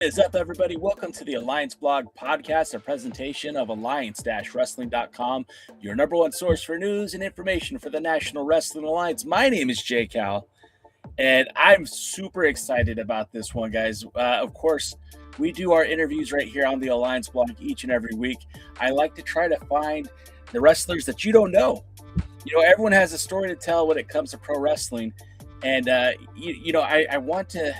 What is up, everybody? Welcome to the Alliance Blog Podcast, a presentation of alliance-wrestling.com, your number one source for news and information for the National Wrestling Alliance. My name is Jay Cal, and I'm super excited about this one, guys. Of course, we do our interviews right here on the Alliance Blog each and every week. I like to try to find the wrestlers that you don't know. You know, everyone has a story to tell when it comes to pro wrestling, and I want to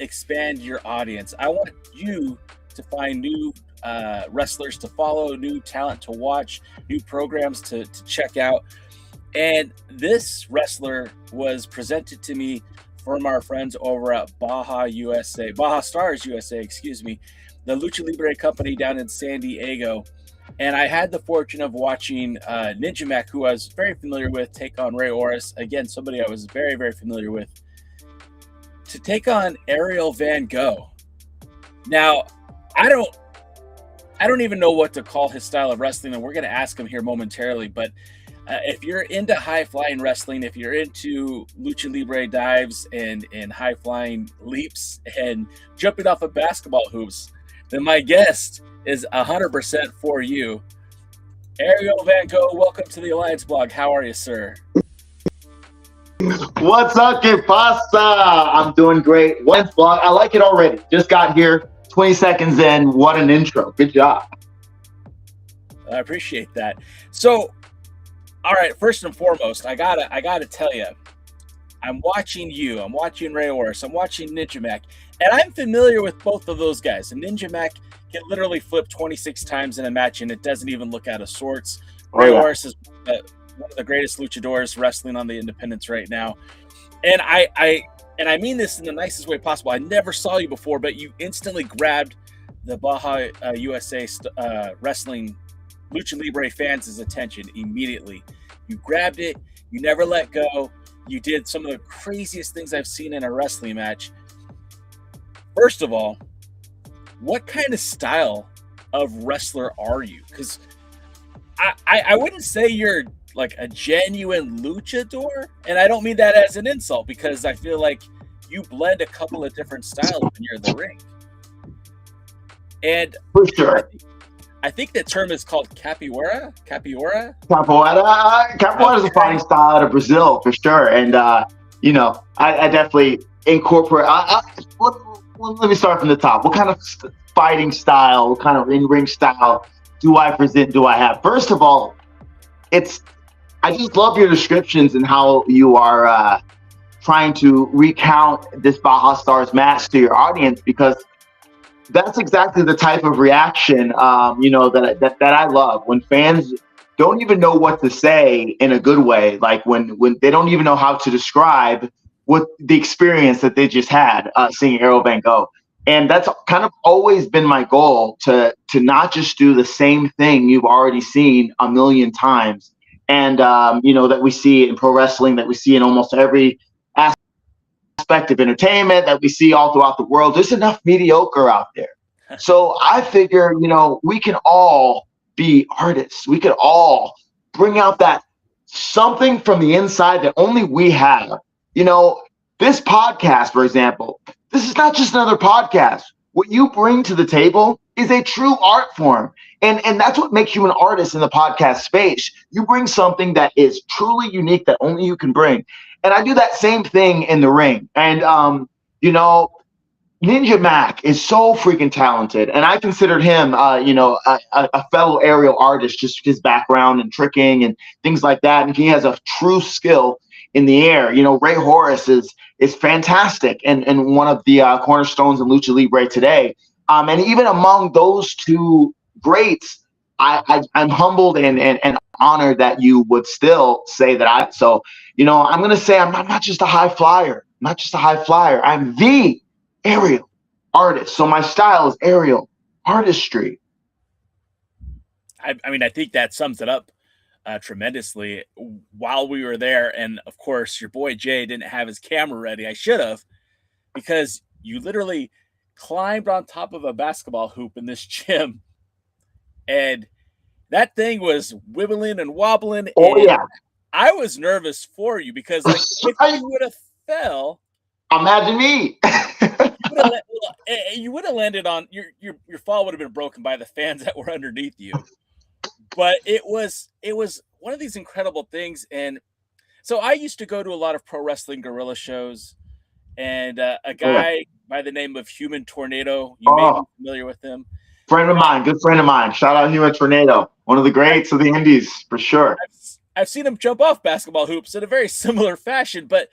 expand your audience. I want you to find new wrestlers to follow, new talent to watch, new programs to check out. And this wrestler was presented to me from our friends over at Bajastars USA, the Lucha Libre company down in San Diego. And I had the fortune of watching Ninja Mack, who I was very familiar with, take on Rey Horus. Again, somebody I was very, very familiar with, to take on Ariel Van Gogh. Now, I don't even know what to call his style of wrestling, and we're going to ask him here momentarily. But if you're into high-flying wrestling, if you're into Lucha Libre dives and high-flying leaps and jumping off of basketball hoops, then my guest is 100% for you. Ariel Van Gogh, welcome to the Alliance Blog. How are you, sir? What's up, que pasa? I'm doing great. Alliance Blog, I like it already. Just got here, 20 seconds in. What an intro. Good job. I appreciate that. So, all right, first and foremost, I gotta tell you, I'm watching you. I'm watching Rey Horus. I'm watching Ninja Mack. And I'm familiar with both of those guys. And Ninja Mack can literally flip 26 times in a match, and it doesn't even look out of sorts. Rey Horus is one of the greatest luchadors wrestling on the independents right now. And I mean this in the nicest way possible. I never saw you before, but you instantly grabbed the Bajastars USA wrestling Lucha Libre fans' attention immediately. You grabbed it. You never let go. You did some of the craziest things I've seen in a wrestling match. First of all, what kind of style of wrestler are you? Because I wouldn't say you're like a genuine luchador, and I don't mean that as an insult, because I feel like you blend a couple of different styles when you're in the ring. And for sure, I think the term is called capoeira. Capoeira is a fighting style out of Brazil for sure. And I definitely incorporate. Let me start from the top. What kind of fighting style, what kind of in-ring style do I present? Do I have? First of all, I just love your descriptions and how you are trying to recount this Bajastars match to your audience, because that's exactly the type of reaction, that I love, when fans don't even know what to say in a good way, like when they don't even know how to describe what the experience that they just had seeing Ariel Van Gogh. And that's kind of always been my goal, to not just do the same thing you've already seen a million times. And, that we see in pro wrestling, that we see in almost every aspect of entertainment, that we see all throughout the world. There's enough mediocre out there. So I figure, we can all be artists. We could all bring out that something from the inside that only we have. This podcast, for example, this is not just another podcast. What you bring to the table is a true art form. And that's what makes you an artist in the podcast space. You bring something that is truly unique that only you can bring. And I do that same thing in the ring. And, Ninja Mack is so freaking talented. And I considered him, a fellow aerial artist, just his background and tricking and things like that. And he has a true skill in the air. Rey Horus is fantastic and one of the cornerstones in Lucha Libre today. And even among those two greats, I'm humbled and honored that you would still say that. I'm going to say I'm not just a high flyer. I'm the aerial artist. So my style is aerial artistry. I mean, I think that sums it up tremendously. While we were there, and of course, your boy Jay didn't have his camera ready. I should have, because you literally climbed on top of a basketball hoop in this gym, and that thing was wibbling and wobbling. Oh, and yeah. I was nervous for you, because if you would have fell, imagine me. you would you would have landed on your fall would have been broken by the fans that were underneath you. But it was one of these incredible things. And so I used to go to a lot of pro wrestling guerrilla shows, and a guy by the name of Human Tornado, you may be familiar with him. Friend of mine, good friend of mine. Shout out Human Tornado, one of the greats of the Indies for sure. I've seen him jump off basketball hoops in a very similar fashion, but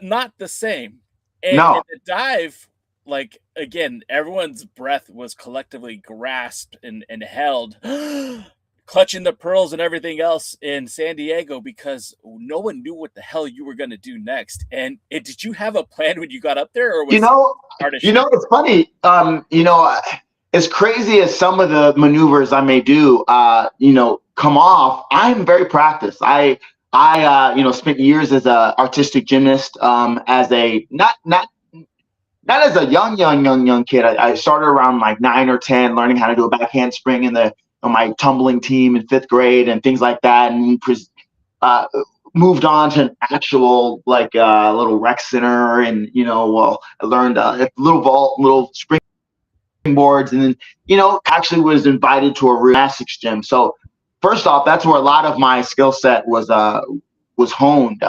not the same. And no. In the dive, like, again, everyone's breath was collectively grasped and held, clutching the pearls and everything else in San Diego, because no one knew what the hell you were going to do next. And did you have a plan when you got up there, or was it's funny. As crazy as some of the maneuvers I may do, come off, I'm very practiced. I spent years as a artistic gymnast, as a not as a young kid. I started around like 9 or 10, learning how to do a back handspring on my tumbling team in 5th grade and things like that, and moved on to an actual little rec center, and I learned a little vault, little springboards, and then actually was invited to a gymnastics gym. So first off, that's where a lot of my skill set was honed,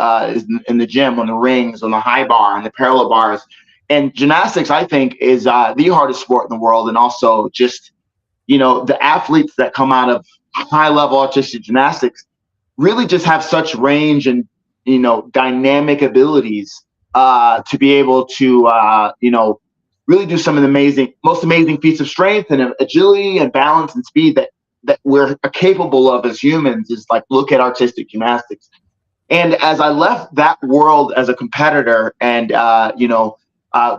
in the gym, on the rings, on the high bar, and the parallel bars. And gymnastics, I think, is the hardest sport in the world. And also just, the athletes that come out of high-level artistic gymnastics really just have such range and, dynamic abilities to be able to, really do some of the most amazing feats of strength and agility and balance and speed that we're capable of as humans. Is like, look at artistic gymnastics. And as I left that world as a competitor and,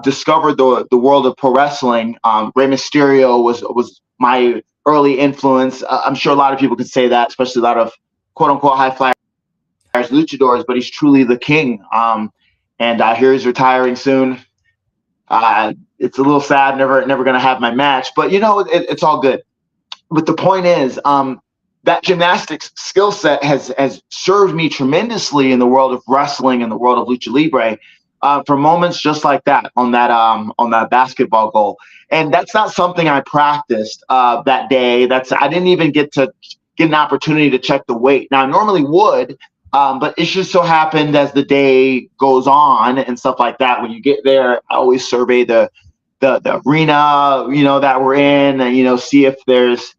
discovered the world of pro wrestling, Rey Mysterio was my early influence. I'm sure a lot of people could say that, especially a lot of quote unquote high flyers, luchadors, but he's truly the king. And here he's retiring soon. It's a little sad, never going to have my match, but it's all good. But the point is, that gymnastics skill set has served me tremendously in the world of wrestling and the world of lucha libre, for moments just like that on that basketball goal. And that's not something I practiced that day. I didn't even get an opportunity to check the weight. Now I normally would, but it just so happened as the day goes on and stuff like that, when you get there, I always survey the arena, that we're in, and, see if there's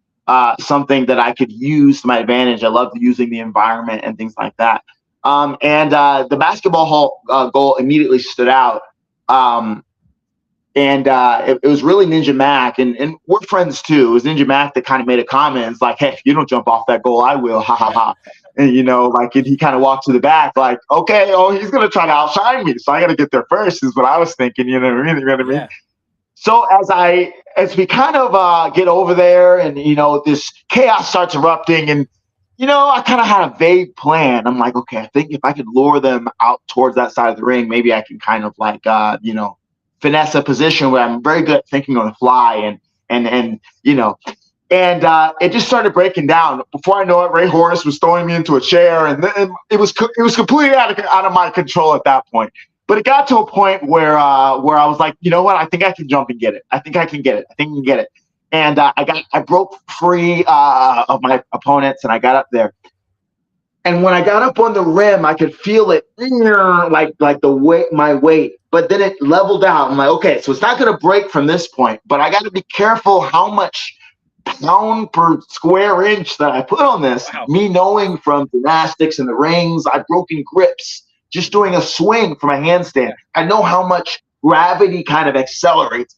something that I could use to my advantage. I love using the environment and things like that. And the basketball goal immediately stood out. It was really Ninja Mack, and we're friends too. It was Ninja Mack that kind of made a comment. It's like, hey, if you don't jump off that goal, I will, ha ha ha. And he kind of walked to the back, like, okay, he's gonna try to outshine me, so I got to get there first, is what I was thinking. You know what I mean? Yeah. So as we kind of get over there, and this chaos starts erupting, and I kind of had a vague plan. I'm like, okay, I think if I could lure them out towards that side of the ring, maybe I can kind of finesse a position where I'm very good at thinking on the fly, and it just started breaking down. Before I know it, Rey Horus was throwing me into a chair, and it was completely out of my control at that point. But it got to a point where I was like, you know what? I think I can jump and get it. I think I can get it. And I broke free of my opponents, and I got up there. And when I got up on the rim, I could feel it, like the weight, my weight. But then it leveled out. I'm like, okay, so it's not going to break from this point, but I got to be careful how much pound per square inch that I put on this. Wow. Me knowing from gymnastics and the rings, I've broken grips just doing a swing from a handstand. I know how much gravity kind of accelerates.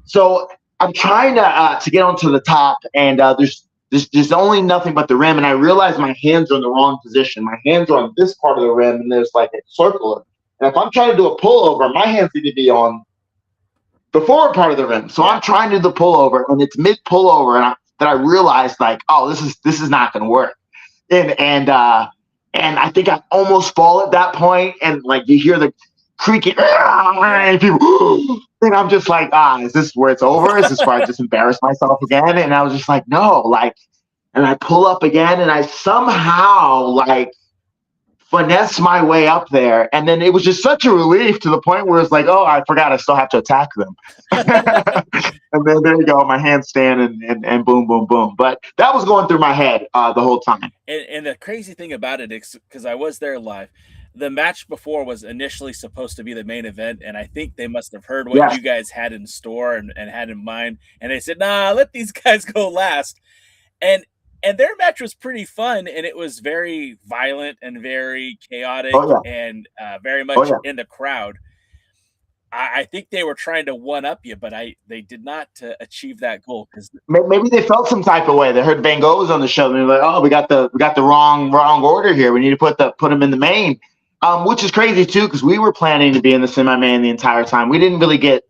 So I'm trying to get onto the top, and there's only nothing but the rim, and I realize my hands are in the wrong position. My hands are on this part of the rim, and there's like a circle. And if I'm trying to do a pullover, my hands need to be on the forward part of the rim. So I'm trying to do the pullover, and it's mid pullover, and I realized, like, oh, this is not going to work. And I think I almost fall at that point, and like you hear the creaking, and people, and I'm just like, is this where it's over? Is this where I just embarrass myself again? And I was just like, no, and I pull up again, and I somehow finesse my way up there. And then it was just such a relief to the point where it's like, oh, I forgot I still have to attack them. And then there you go, my handstand and boom, boom, boom. But that was going through my head the whole time. And the crazy thing about it is, because I was there live, the match before was initially supposed to be the main event, and I think they must have heard what you guys had in store and had in mind, and they said, nah, let these guys go last. And their match was pretty fun, and it was very violent and very chaotic and very much in the crowd. I think they were trying to one-up you, but they did not achieve that goal. Because maybe they felt some type of way. They heard Van Gogh's on the show, and they're like, "Oh, we got the wrong order here. We need to put them in the main," which is crazy too, because we were planning to be in the semi-main the entire time. We didn't really get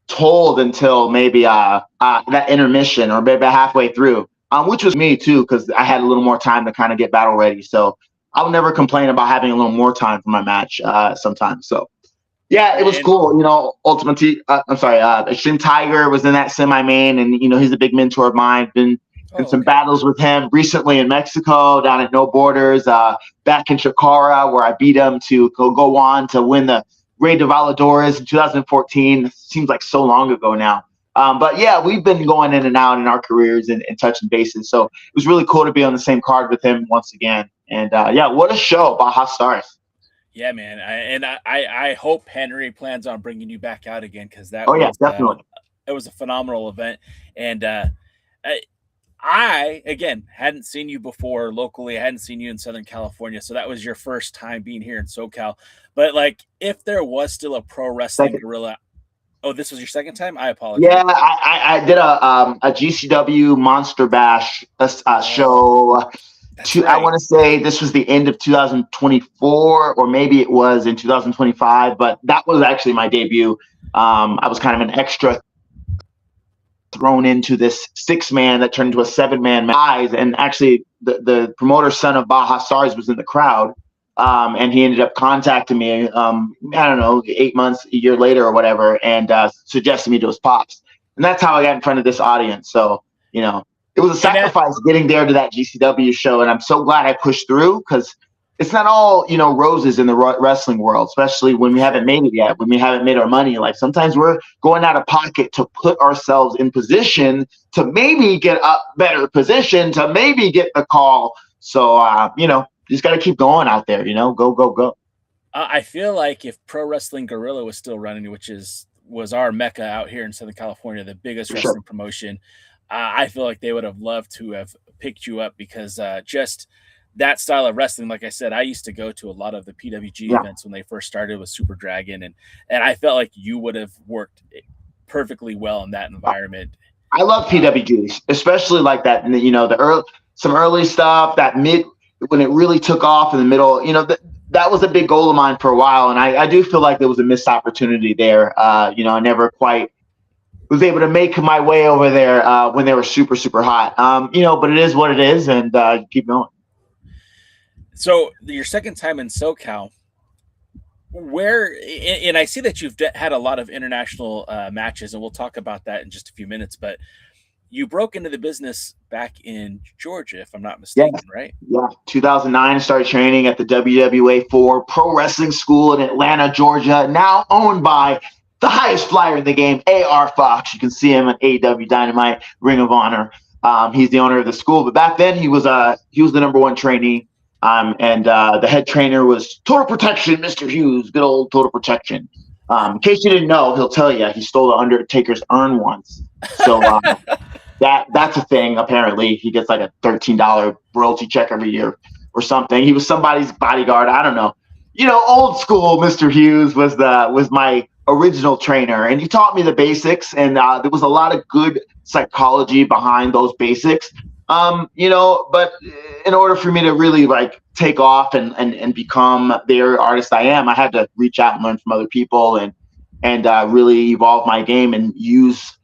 told until maybe that intermission or maybe halfway through, which was me too, because I had a little more time to kind of get battle ready. So I'll never complain about having a little more time for my match sometimes. So. Yeah, it was cool. You know, Extreme Tiger was in that semi-main, and, you know, he's a big mentor of mine. Been in some battles with him recently in Mexico, down at No Borders, back in Chiakra, where I beat him to go on to win the Rey de Valladores in 2014. Seems like so long ago now. But yeah, we've been going in and out in our careers and touching bases. So it was really cool to be on the same card with him once again. And yeah, what a show, Bajastars. Yeah, man, I hope Henry plans on bringing you back out again, because that definitely it was a phenomenal event, and I again hadn't seen you before locally. I hadn't seen you in Southern California, so that was your first time being here in SoCal. But like, if there was still a pro wrestling guerrilla, this was your second time. I apologize. Yeah, I did a GCW Monster Bash show. I want to say this was the end of 2024, or maybe it was in 2025, but that was actually my debut. I was kind of an extra thrown into this 6-man that turned into a 7-man match. And actually the promoter's son of Bajastars was in the crowd. And he ended up contacting me, I don't know, 8 months, a year later or whatever, and suggested me to his pops. And that's how I got in front of this audience. So, you know, it was a sacrifice getting there to that GCW show, and I'm so glad I pushed through, because it's not all, you know, roses in the wrestling world, especially when we haven't made it yet, when we haven't made our money. Like, sometimes we're going out of pocket to put ourselves in position to maybe get a better position, to maybe get the call. So, you know, you just got to keep going out there, you know, go. I feel like if Pro Wrestling Guerrilla was still running, which was our mecca out here in Southern California, the biggest wrestling promotion, I feel like they would have loved to have picked you up, because just that style of wrestling, like I said, I used to go to a lot of the PWG events when they first started with Super Dragon, and I felt like you would have worked perfectly well in that environment. I love PWG, especially like that, you know, some early stuff, that mid, when it really took off in the middle, you know, that was a big goal of mine for a while, and I do feel like there was a missed opportunity there. You know, I never quite was able to make my way over there when they were super, super hot. You know, but it is what it is, and keep going. So your second time in SoCal, and I see that you've had a lot of international matches, and we'll talk about that in just a few minutes, but you broke into the business back in Georgia, if I'm not mistaken, right? Yeah, 2009, I started training at the WWA 4 Pro Wrestling School in Atlanta, Georgia, now owned by the highest flyer in the game, A.R. Fox. You can see him at AEW Dynamite, Ring of Honor. He's the owner of the school. But back then, he was the number 1 trainee. And the head trainer was Total Protection, Mr. Hughes, good old Total Protection. In case you didn't know, he'll tell you he stole the Undertaker's urn once. So that's a thing. Apparently, he gets like a $13 royalty check every year or something. He was somebody's bodyguard. I don't know. You know, old school Mr. Hughes was my original trainer, and he taught me the basics, and there was a lot of good psychology behind those basics. You know, but in order for me to really like take off and become the artist I am, I had to reach out and learn from other people and really evolve my game and use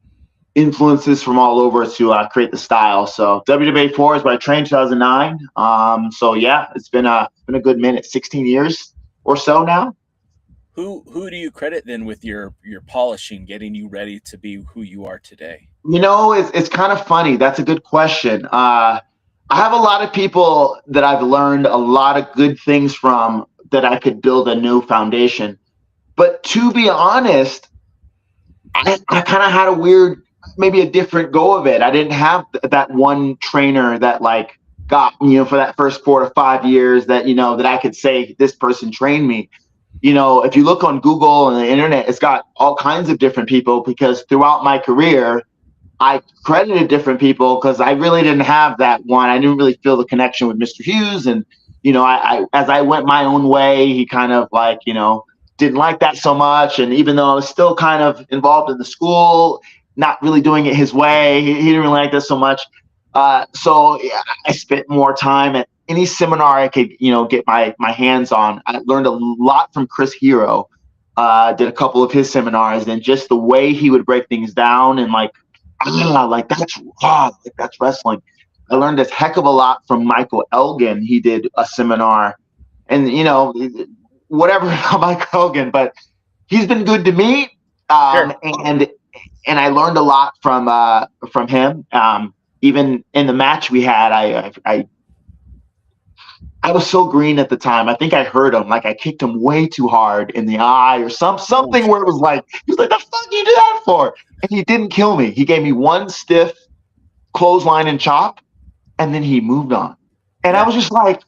influences from all over to create the style. So WWA 4 is where I trained 2009. So yeah, it's been a good minute, 16 years or so now. Who do you credit then with your polishing, getting you ready to be who you are today? You know, it's kind of funny. That's a good question. I have a lot of people that I've learned a lot of good things from that I could build a new foundation. But to be honest, I kind of had maybe a different go of it. I didn't have that one trainer that like got, for that first 4 to 5 years that, that I could say this person trained me. If you look on Google and the internet, it's got all kinds of different people, because throughout my career, I credited different people because I really didn't have that one. I didn't really feel the connection with Mr. Hughes. And, I as I went my own way, he kind of like, didn't like that so much. And even though I was still kind of involved in the school, not really doing it his way, he didn't really like that so much. So I spent more time at any seminar I could, get my hands on. I learned a lot from Chris Hero. Did a couple of his seminars, and just the way he would break things down and like that's raw, like that's wrestling. I learned a heck of a lot from Michael Elgin. He did a seminar, and whatever about Michael Elgin, but he's been good to me. Sure. And I learned a lot from him. Even in the match we had, I was so green at the time. I think I hurt him. Like I kicked him way too hard in the eye or something where it was like, he was like, the fuck you do that for? And he didn't kill me. He gave me one stiff clothesline and chop, and then he moved on. And I was just like,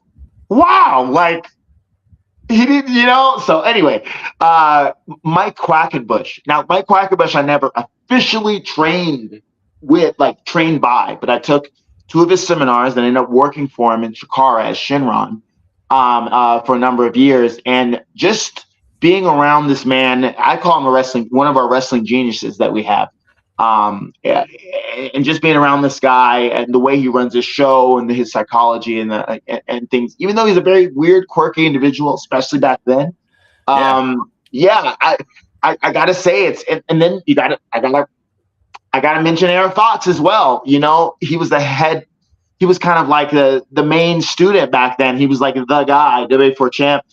wow, like he didn't, So anyway, Mike Quackenbush. Now, Mike Quackenbush, I never officially trained by, but I took 2 of his seminars and ended up working for him in Chiakra as Shinron for a number of years. And just being around this man, I call him one of our wrestling geniuses that we have. And just being around this guy and the way he runs his show and his psychology and things, even though he's a very weird, quirky individual, especially back then. I gotta say and then I gotta mention Aaron Fox as well. He was he was kind of like the main student back then. He was like the guy, WA4 champ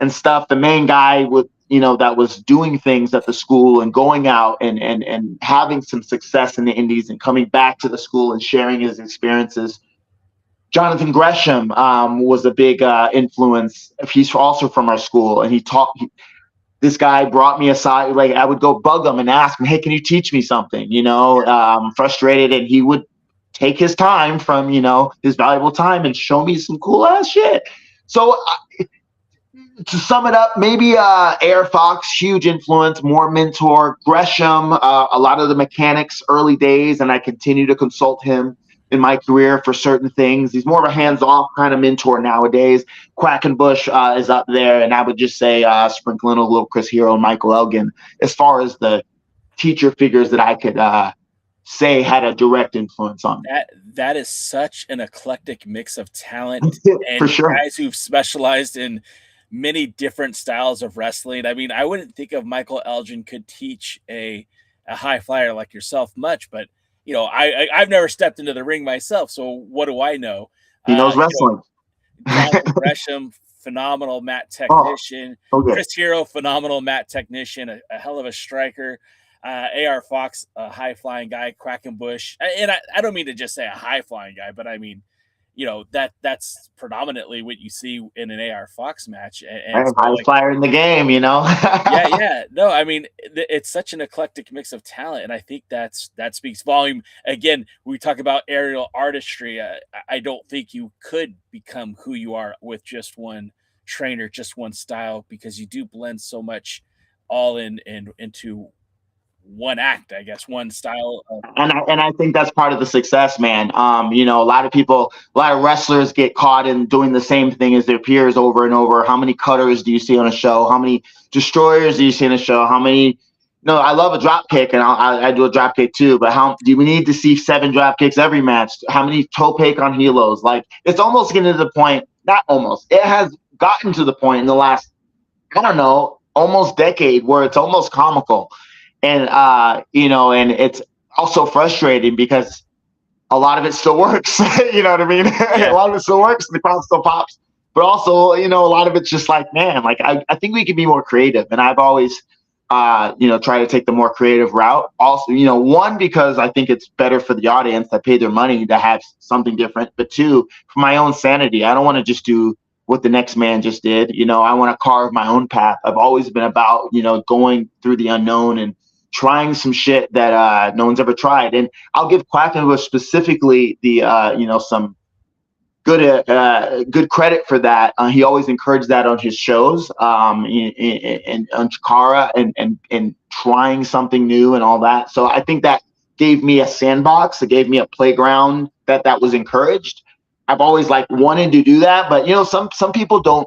and stuff, the main guy with, that was doing things at the school and going out and having some success in the indies and coming back to the school and sharing his experiences. Jonathan Gresham was a big influence. He's also from our school, and this guy brought me aside. Like I would go bug him and ask him, "Hey, can you teach me something?" Frustrated, and he would take his time from his valuable time and show me some cool ass shit. So to sum it up, maybe Air Fox, huge influence, more mentor. Gresham, a lot of the mechanics early days, and I continue to consult him in my career for certain things. He's more of a hands-off kind of mentor nowadays. Quackenbush is up there, and I would just say sprinkling a little Chris Hero and Michael Elgin as far as the teacher figures that I could say had a direct influence on me. That is such an eclectic mix of talent and for sure. Guys who've specialized in many different styles of wrestling. I mean, I wouldn't think of Michael Elgin could teach a high flyer like yourself much, but I've never stepped into the ring myself, so what do I know? He knows wrestling. Jonathan Gresham, phenomenal mat technician. Chris Hero, phenomenal mat technician, a hell of a striker. AR Fox, a high flying guy. Quackenbush, and I don't mean to just say a high flying guy, but I mean, that's predominantly what you see in an AR Fox match. And so, high flyer in the game, yeah. No, I mean, it's such an eclectic mix of talent, and I think that speaks volume. Again, we talk about aerial artistry. I don't think you could become who you are with just one trainer, just one style, because you do blend so much all into one act, I guess, one style. And I think that's part of the success, man. A lot of wrestlers get caught in doing the same thing as their peers over and over. How many cutters do you see on a show? How many destroyers do you see on a show? How many? No, I love a drop kick, and I do a drop kick too. But how do we need to see 7 drop kicks every match? How many toe pick on helos? Like, it's almost getting to the point. Not almost. It has gotten to the point in the last, I don't know, almost decade where it's almost comical. And, and it's also frustrating because a lot of it still works. You know what I mean? Yeah. A lot of it still works. The crowd still pops. But also, a lot of it's just like, man, like I think we can be more creative. And I've always try to take the more creative route. Also, one, because I think it's better for the audience that paid their money to have something different. But two, for my own sanity, I don't want to just do what the next man just did. I want to carve my own path. I've always been about, going through the unknown and trying some shit that no one's ever tried. And I'll give Quackenbush specifically the, some good credit for that. He always encouraged that on his shows, and on Chiakra and trying something new and all that. So I think that gave me a sandbox. It gave me a playground that was encouraged. I've always wanted to do that, but some people don't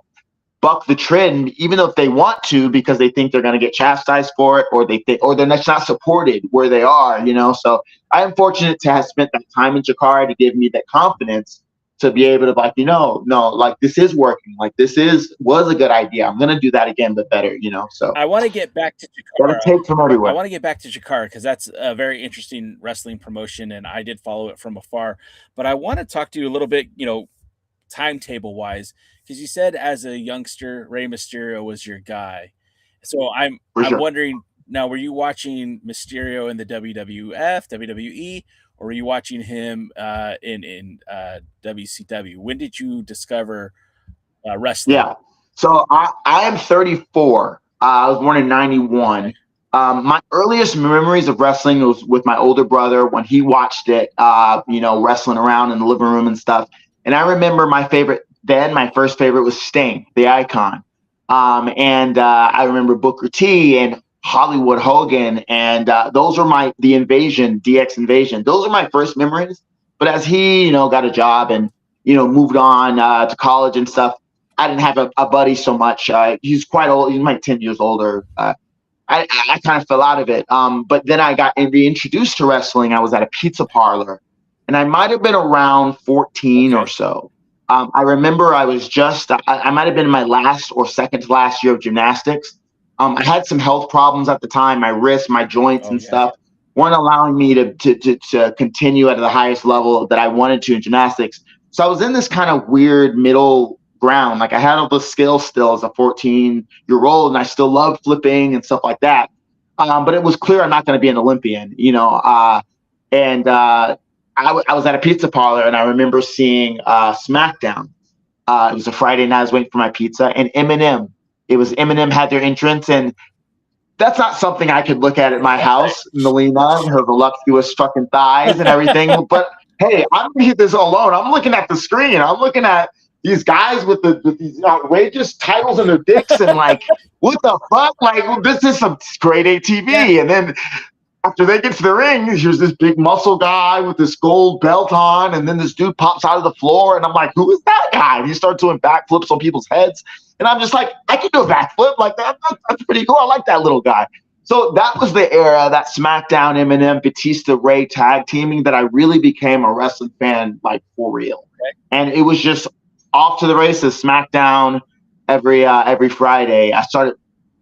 buck the trend, even though if they want to, because they think they're going to get chastised for it, or they're not supported where they are. So I'm fortunate to have spent that time in Chiakra to give me that confidence to be able to this is working. This was a good idea. I'm going to do that again, but better, so. I want to get back to Chiakra. Take from everywhere. I want to get back to Chiakra because that's a very interesting wrestling promotion, and I did follow it from afar. But I want to talk to you a little bit, timetable wise, because you said as a youngster, Rey Mysterio was your guy. So I'm wondering now, were you watching Mysterio in the WWF, WWE? Or were you watching him in WCW? When did you discover wrestling? Yeah, so I am 34. I was born in 91. My earliest memories of wrestling was with my older brother when he watched it, wrestling around in the living room and stuff. And I remember my first favorite was Sting, the Icon. And I remember Booker T and Hollywood Hogan, and those are the Invasion, DX Invasion. Those are my first memories. But as he, got a job and, moved on to college and stuff, I didn't have a buddy so much. He's quite old. He's like 10 years older. I kind of fell out of it. But then I got reintroduced to wrestling. I was at a pizza parlor, and I might have been around 14 or so. I remember I was I might have been in my last or second to last year of gymnastics. I had some health problems at the time. My wrists, my joints and stuff weren't allowing me to continue at the highest level that I wanted to in gymnastics. So I was in this kind of weird middle ground. I had all the skills still as a 14-year-old, and I still loved flipping and stuff like that. But it was clear I'm not going to be an Olympian, I was at a pizza parlor, and I remember seeing SmackDown. It was a Friday night. I was waiting for my pizza, and Eminem had their entrance, and that's not something I could look at my house. Melina, her voluptuous fucking thighs and everything. But hey, I'm gonna hit this alone. I'm looking at the screen. I'm looking at these guys with these outrageous titles in their dicks, and what the fuck? This is some grade A TV. Yeah. And then after they get to the ring, here's this big muscle guy with this gold belt on, and then this dude pops out of the floor, and I'm like, who is that guy? And he starts doing backflips on people's heads. And I'm just like, I can do a backflip like that. That's pretty cool. I like that little guy. So that was the era, that SmackDown, Eminem, Batista, Ray tag teaming, that I really became a wrestling fan, for real. Okay. And it was just off to the races. SmackDown every Friday.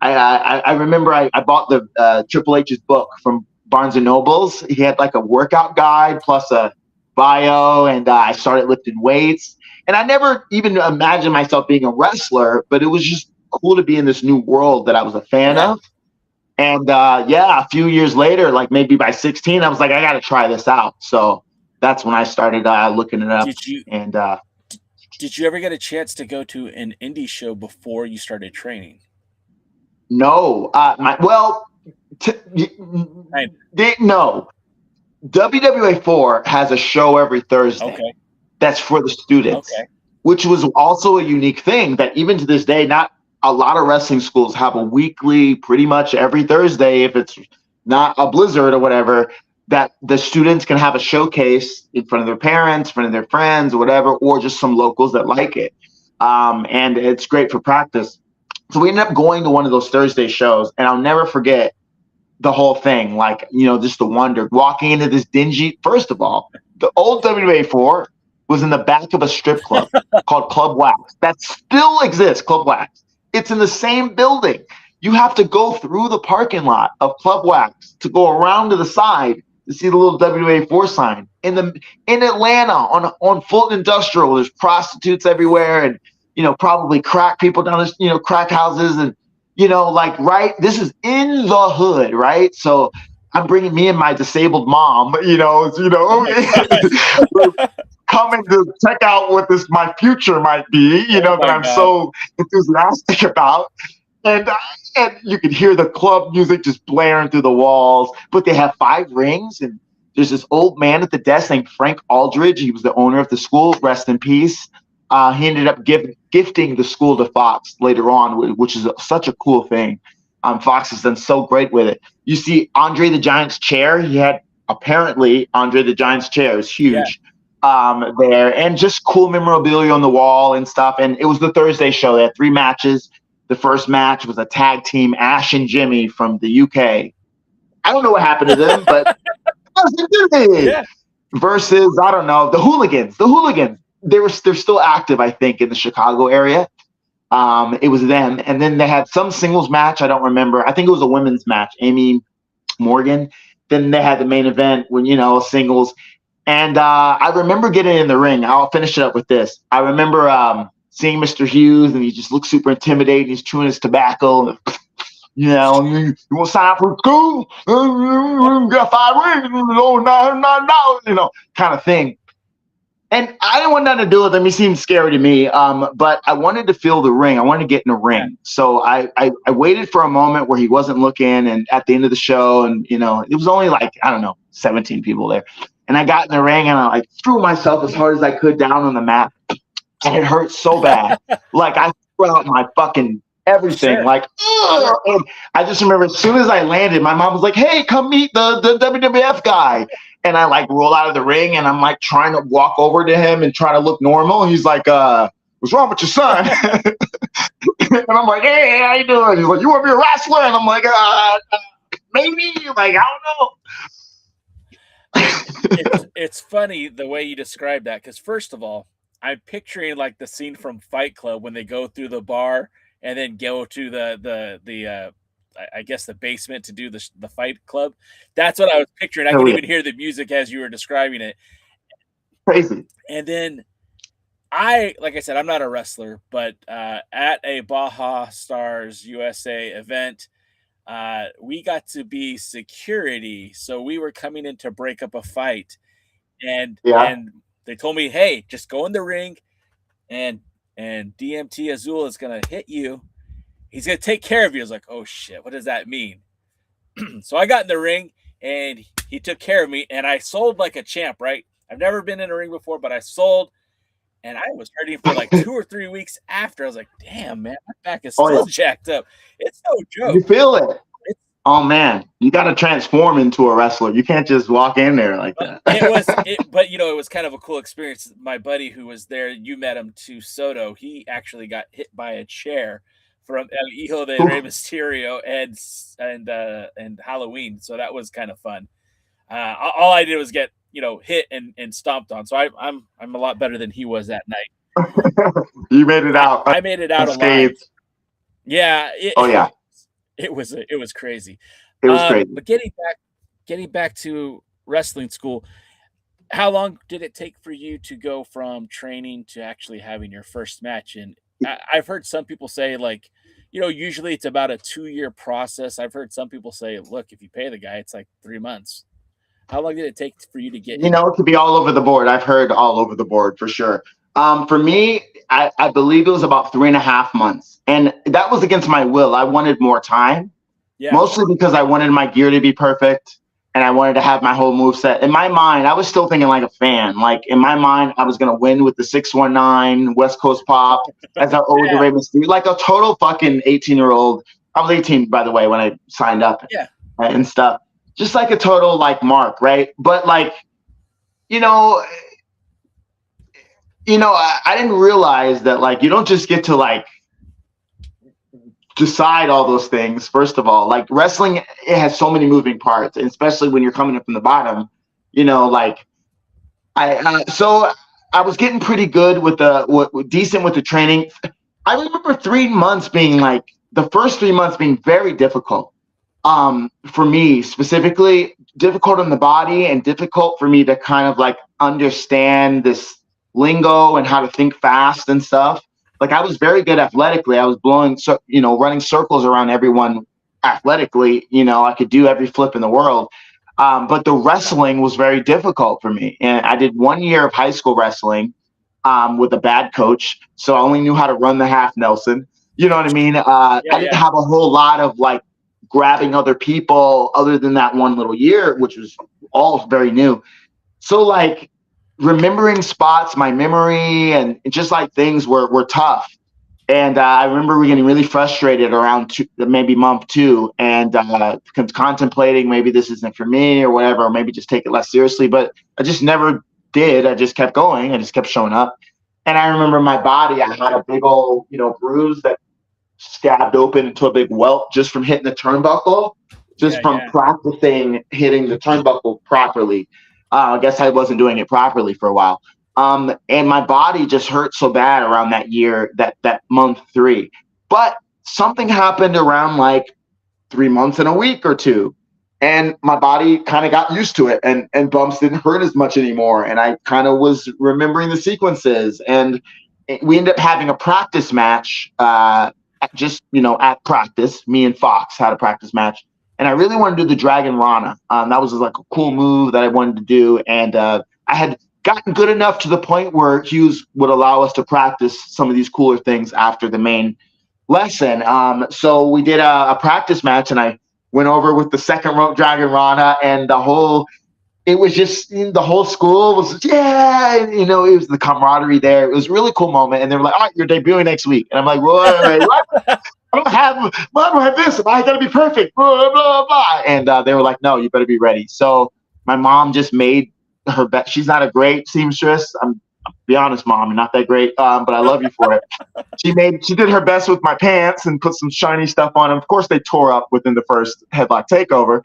I remember I bought the Triple H's book from Barnes and Nobles. He had a workout guide plus a bio, and I started lifting weights. And I never even imagined myself being a wrestler, but it was just cool to be in this new world that I was a fan of. And a few years later, maybe by 16, I was like, I got to try this out. So that's when I started looking it up. Did you ever get a chance to go to an indie show before you started training? No. No. WWA 4 has a show every Thursday. Okay. That's for the students, which was also a unique thing that even to this day, not a lot of wrestling schools have a weekly, pretty much every Thursday, if it's not a blizzard or whatever, that the students can have a showcase in front of their parents, in front of their friends or whatever, or just some locals that like it. And it's great for practice. So we ended up going to one of those Thursday shows, and I'll never forget the whole thing. Just the wonder, walking into this dingy, first of all, the old WWA 4 was in the back of a strip club called Club Wax. That still exists, Club Wax. It's in the same building. You have to go through the parking lot of Club Wax to go around to the side to see the little WWA 4 sign. In Atlanta, on Fulton Industrial, there's prostitutes everywhere, and probably crack people down this, crack houses, and like, right, this is in the hood, right? So I'm bringing me and my disabled mom, coming to check out what my future might be, that I'm so enthusiastic about. And you can hear the club music just blaring through the walls. But they have 5 rings, and there's this old man at the desk named Frank Aldridge. He was the owner of the school. Rest in peace. He ended up gifting the school to Fox later on, which is such a cool thing. Fox has done so great with it. You see Andre the Giant's chair. He had apparently Andre the Giant's chair is huge there, and just cool memorabilia on the wall and stuff. And it was the Thursday show. They had 3 matches. The first match was a tag team, Ash and Jimmy from the UK. I don't know what happened to them, but versus, I don't know, the Hooligans. The Hooligans, they're still active, I think, in the Chicago area. It was them. And then they had some singles match. I don't remember. I think it was a women's match, Amy Morgan. Then they had the main event when, singles. And I remember getting in the ring. I'll finish it up with this. I remember seeing Mr. Hughes, and he just looks super intimidating. He's chewing his tobacco. You want to sign up for school? Got 5 rings, no, kind of thing. And I didn't want nothing to do with him. He seemed scary to me. But I wanted to feel the ring. I wanted to get in the ring. So I waited for a moment where he wasn't looking. And at the end of the show, and it was only 17 people there. And I got in the ring, and I threw myself as hard as I could down on the mat. And it hurt so bad. I threw out my fucking everything. Sure. And I just remember as soon as I landed, my mom was like, "Hey, come meet the WWF guy." And I roll out of the ring, and I'm trying to walk over to him and try to look normal. And he's like, "What's wrong with your son?" And I'm like, "Hey, how you doing?" He's like, "You want to be a wrestler?" And I'm like, "Maybe." I don't know. It's funny the way you describe that, because first of all, I'm picturing the scene from Fight Club when they go through the bar and then go to the I guess the basement to do the Fight Club. That's what I was picturing. I could even hear the music as you were describing it. Crazy. And then like I said, I'm not a wrestler, but at a Bajastars USA event, we got to be security. So we were coming in to break up a fight, and they told me, "Hey, just go in the ring, and DMT Azul is gonna hit you. He's gonna take care of you." I was like, "Oh shit, what does that mean?" So I got in the ring, and he took care of me, and I sold like a champ. Right? I've never been in a ring before, but I sold, and I was hurting for 2 or 3 weeks after. I was like, "Damn, man, my back is still jacked up. It's no joke." You feel it. Oh man, you got to transform into a wrestler. You can't just walk in there like that. But it was kind of a cool experience. My buddy who was there, you met him too, Soto. He actually got hit by a chair from El Hijo de Rey Mysterio and Halloween. So that was kind of fun. All I did was get hit and stomped on. So I'm a lot better than he was that night. You made it out. I made it out alive. Yeah. It was crazy. It was crazy. But getting back to wrestling school, how long did it take for you to go from training to actually having your first match? And I've heard some people say usually it's about a 2-year process. I've heard some people say, look, if you pay the guy, it's 3 months. How long did it take for you to get? It could be all over the board. I've heard all over the board for sure. For me, I believe it was about 3.5 months. And that was against my will. I wanted more time, mostly because I wanted my gear to be perfect, and I wanted to have my whole moveset. In my mind, I was still thinking like a fan. In my mind, I was going to win with the 619 West Coast Pop as I owed the Rey Mysterio, like a total fucking 18-year-old. I was 18, by the way, when I signed up and stuff. Just like a total mark, right? But I didn't realize that you don't just get to decide all those things. First of all, wrestling, it has so many moving parts, and especially when you're coming up from the bottom. So I was getting pretty good with decent with the training. I remember 3 months being the first 3 months being very difficult. For me specifically, difficult on the body and difficult for me to kind of understand this lingo and how to think fast and stuff. Like I was very good athletically. I was running circles around everyone athletically. I could do every flip in the world. But the wrestling was very difficult for me. And I did 1 year of high school wrestling with a bad coach. So I only knew how to run the half Nelson. You know what I mean? I didn't have a whole lot of like grabbing other people other than that 1 little year, which was all very new. So like remembering spots, my memory and just like things were tough. And I remember we getting really frustrated around maybe month 2 and contemplating maybe this isn't for me or whatever, or maybe just take it less seriously. But I just never did. I just kept going. I just kept showing up. And I remember my body, I had a big old, bruise that scabbed open into a big welt just from hitting the turnbuckle, from practicing hitting the turnbuckle properly. I guess I wasn't doing it properly for a while. And my body just hurt so bad around that year, that month 3. But something happened around like 3 months and a week or 2. And my body kind of got used to it and bumps didn't hurt as much anymore. And I kind of was remembering the sequences. And we ended up having a practice match at practice. Me and Fox had a practice match. And I really wanted to do the Dragon Rana. That was like a cool move that I wanted to do. And I had gotten good enough to the point where Hughes would allow us to practice some of these cooler things after the main lesson. So we did a practice match, and I went over with the second rope Dragon Rana, and the whole school was, it was the camaraderie there. It was a really cool moment. And they were like, all right, you're debuting next week. And I'm like, what? I don't have this. I got to be perfect. Blah, blah, blah. And they were like, no, you better be ready. So my mom just made her best. She's not a great seamstress. I'll be honest, Mom, you're not that great, but I love you for it. She did her best with my pants and put some shiny stuff on them. Of course, they tore up within the first headlock takeover,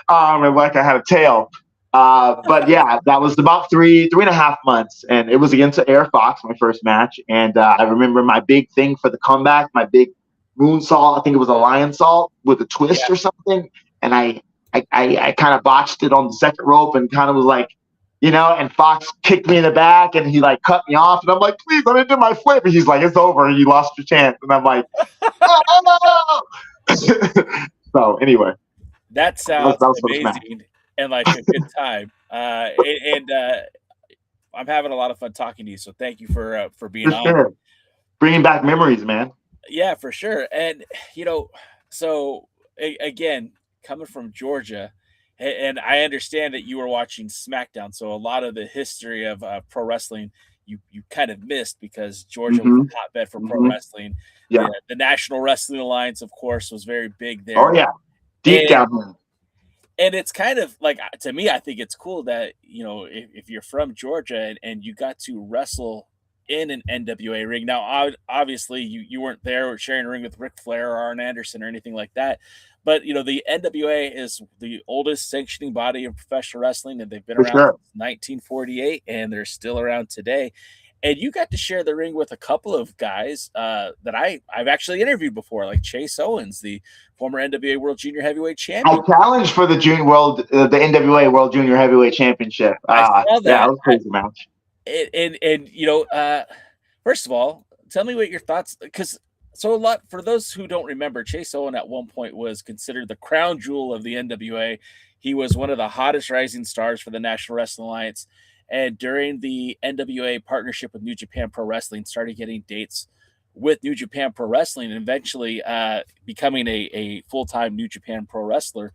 and like I had a tail. But yeah, that was about 3.5 months, and it was against Air Fox, my first match. And I remember my big thing for the comeback, my big moonsault. I think it was a lion salt with a twist or something, and I kind of botched it on the second rope and kind of was like, and Fox kicked me in the back and he like cut me off, and I'm like, please, I didn't do my flip. And he's like, it's over, you lost your chance. And I'm like, oh! So anyway, that sounds amazing and like a good time. And I'm having a lot of fun talking to you. So thank you for being on. Sure. Bringing back memories, man. Yeah, for sure. And so again, coming from Georgia. And I understand that you were watching SmackDown, so a lot of the history of pro wrestling you kind of missed because Georgia was a hotbed for pro wrestling. Yeah, the National Wrestling Alliance, of course, was very big there. Oh yeah, deep down there. And it's kind of like, to me, I think it's cool that if you're from Georgia and you got to wrestle in an NWA ring. Now, obviously, you weren't there or sharing a ring with Ric Flair or Arn Anderson or anything like that. But, the NWA is the oldest sanctioning body of professional wrestling, and they've been around since 1948, and they're still around today. And you got to share the ring with a couple of guys that I've actually interviewed before, like Chase Owens, the former NWA World Junior Heavyweight Champion. I challenged for the NWA World Junior Heavyweight Championship. I saw that. Yeah, that was a crazy match. And first of all, tell me what your thoughts, because for those who don't remember, Chase Owens at one point was considered the crown jewel of the NWA. He was one of the hottest rising stars for the National Wrestling Alliance. And during the NWA partnership with New Japan Pro Wrestling, started getting dates with New Japan Pro Wrestling and eventually becoming a full-time New Japan Pro wrestler.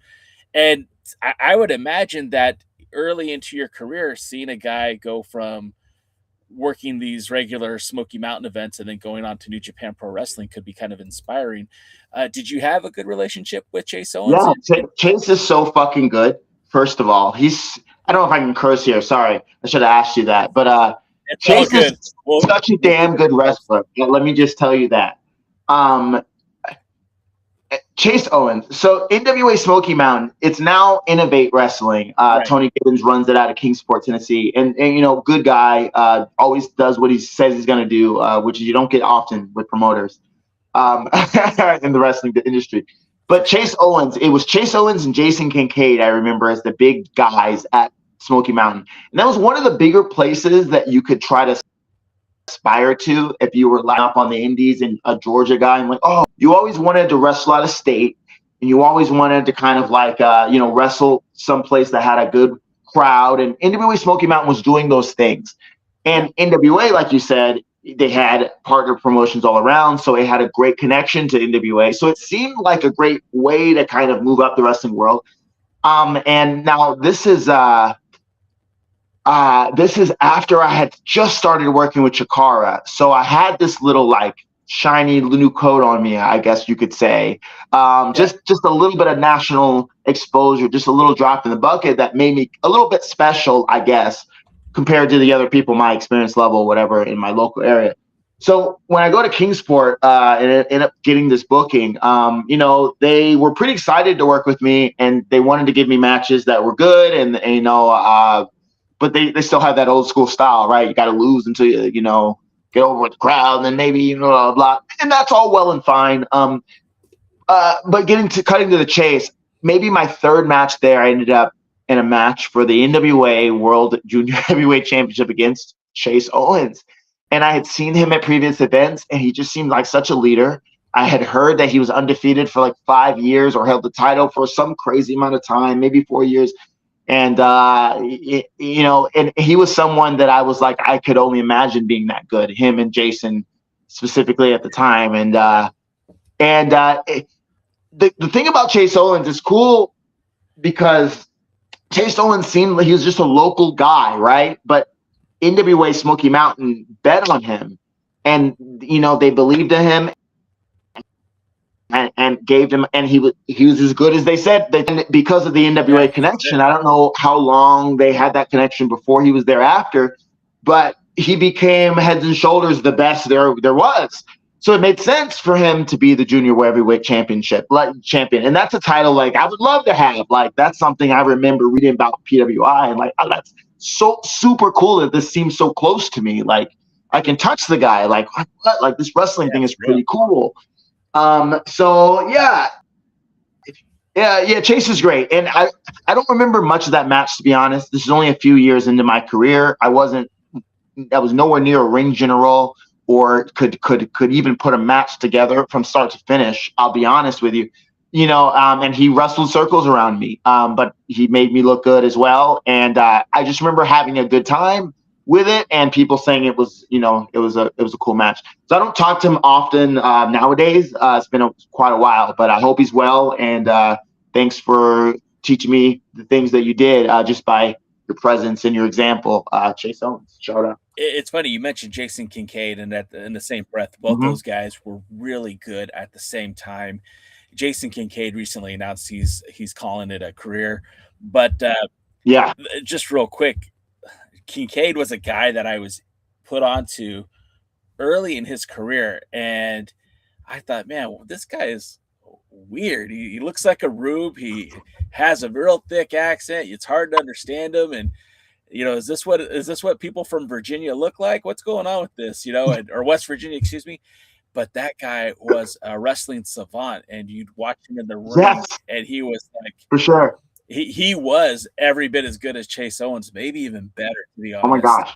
And I would imagine that early into your career, seeing a guy go from working these regular Smoky Mountain events and then going on to New Japan Pro Wrestling could be kind of inspiring. Did you have a good relationship with Chase Owens? Yeah, Chase is so fucking good. First of all, I don't know if I can curse here. Sorry, I should have asked you that. But Chase is such a damn good wrestler. Let me just tell you that. Chase Owens. So NWA Smoky Mountain, it's now Innovate Wrestling. Right. Tony Gibbons runs it out of Kingsport, Tennessee. And good guy, always does what he says he's going to do, which you don't get often with promoters in the wrestling industry. But Chase Owens, it was Chase Owens and Jason Kincaid, I remember, as the big guys at Smoky Mountain. And that was one of the bigger places that you could try to aspire to if you were lined up on the indies and a Georgia guy, and like, oh, you always wanted to wrestle out of state, and you always wanted to kind of like wrestle someplace that had a good crowd, and NWA Smoky Mountain was doing those things. And NWA, like you said, they had partner promotions all around, so it had a great connection to NWA, so it seemed like a great way to kind of move up the wrestling world. And now this is after I had just started working with Chiakra. So I had this little like shiny new coat on me, I guess you could say. Just a little bit of national exposure, just a little drop in the bucket that made me a little bit special, I guess, compared to the other people, my experience level, whatever, in my local area. So when I go to Kingsport and end up getting this booking, they were pretty excited to work with me, and they wanted to give me matches that were good, and but they still have that old school style, right? You got to lose until you get over with the crowd, and then maybe blah, blah, and that's all well and fine. But cutting to the chase, maybe my third match there, I ended up in a match for the NWA World Junior Heavyweight Championship against Chase Owens, and I had seen him at previous events, and he just seemed like such a leader. I had heard that he was undefeated for like 5 years or held the title for some crazy amount of time, maybe 4 years. And, and he was someone that I was like, I could only imagine being that good, him and Jason specifically at the time. And the thing about Chase Owens is cool because Chase Owens seemed like he was just a local guy, right? But NWA Smoky Mountain bet on him, and, they believed in him. And gave him, and he was as good as they said. Because of the NWA connection, I don't know how long they had that connection before he was there after, but he became heads and shoulders the best there was. So it made sense for him to be the Junior Heavyweight champion, and that's a title like I would love to have. Like that's something I remember reading about PWI, and like, oh, that's so super cool that this seems so close to me. Like I can touch the guy. Like what? Like this wrestling thing is pretty cool. Chase is great. And I don't remember much of that match, to be honest. This is only a few years into my career. I was nowhere near a ring general or could even put a match together from start to finish. I'll be honest with you, and he wrestled circles around me. But he made me look good as well. And, I just remember having a good time with it, and people saying it was a cool match. So I don't talk to him often nowadays. It's been quite a while, but I hope he's well. And thanks for teaching me the things that you did just by your presence and your example, Chase Owens. Shout out. It's funny you mentioned Jason Kincaid, and in the same breath, both those guys were really good at the same time. Jason Kincaid recently announced he's calling it a career, but just real quick. Kincaid was a guy that I was put onto early in his career, and I thought, man, this guy is weird. He looks like a rube. He has a real thick accent. It's hard to understand him. And is this what people from Virginia look like? What's going on with this? Or West Virginia, excuse me. But that guy was a wrestling savant, and you'd watch him in the ring, and he was like, for sure. He was every bit as good as Chase Owens, maybe even better, to be honest. Oh my gosh.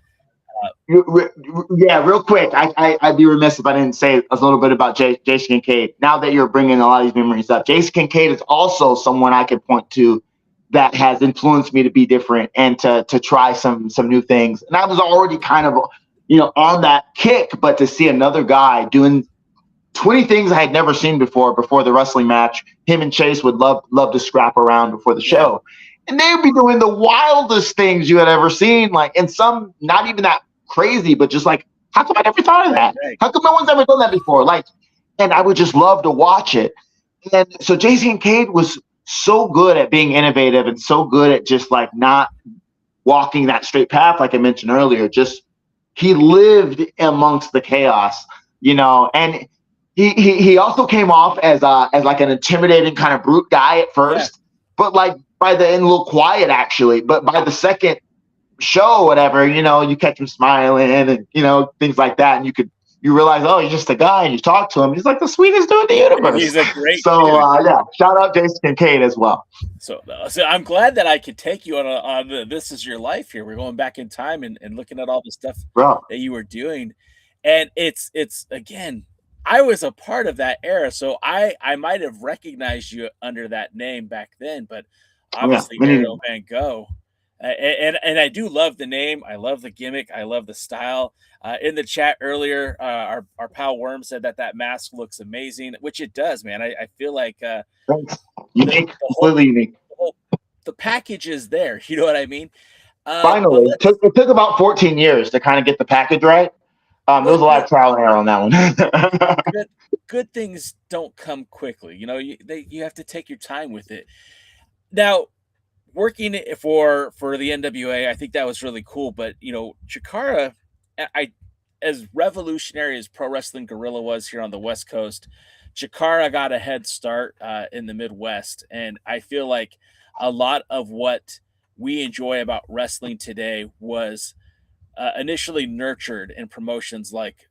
Real quick, I'd be remiss if I didn't say a little bit about Jason Kincaid. Now that you're bringing a lot of these memories up, Jason Kincaid is also someone I could point to that has influenced me to be different and to try some new things. And I was already kind of, on that kick, but to see another guy doing 20 things I had never seen before the wrestling match. Him and Chase would love to scrap around before the show. And they would be doing the wildest things you had ever seen, like, and some not even that crazy, but just like, how come I never thought of that? How come no one's ever done that before? Like, and I would just love to watch it. And so Jason Kincaid was so good at being innovative and so good at just like not walking that straight path, like I mentioned earlier. Just he lived amongst the chaos, and he also came off as like an intimidating kind of brute guy at first, but like by the end, a little quiet actually. But by the second show, whatever, you catch him smiling and things like that, and you realize, oh, he's just a guy, and you talk to him, he's like the sweetest dude in the universe. He's a great. Shout out Jason Kincaid as well. So I'm glad that I could take you on This Is Your Life here. We're going back in time and looking at all the stuff that you were doing. And it's again, I was a part of that era, so I might have recognized you under that name back then, but Yeah, obviously Ariel Van Gogh. And I do love the name. I love the gimmick. I love the style. In the chat earlier, our pal Worm said that mask looks amazing, which it does, man. I feel like thanks. the, Unique, the whole completely unique. the, whole, the package is there. You know what I mean? But Finally, it took about 14 years to kind of get the package right. There was a lot of trial and error on that one. good things don't come quickly. You know, you have to take your time with it. Now, working for the NWA, I think that was really cool. But you know, Chiakra, I as revolutionary as Pro Wrestling Guerrilla was here on the West Coast, Chiakra got a head start in the Midwest, and I feel like a lot of what we enjoy about wrestling today was initially nurtured in promotions like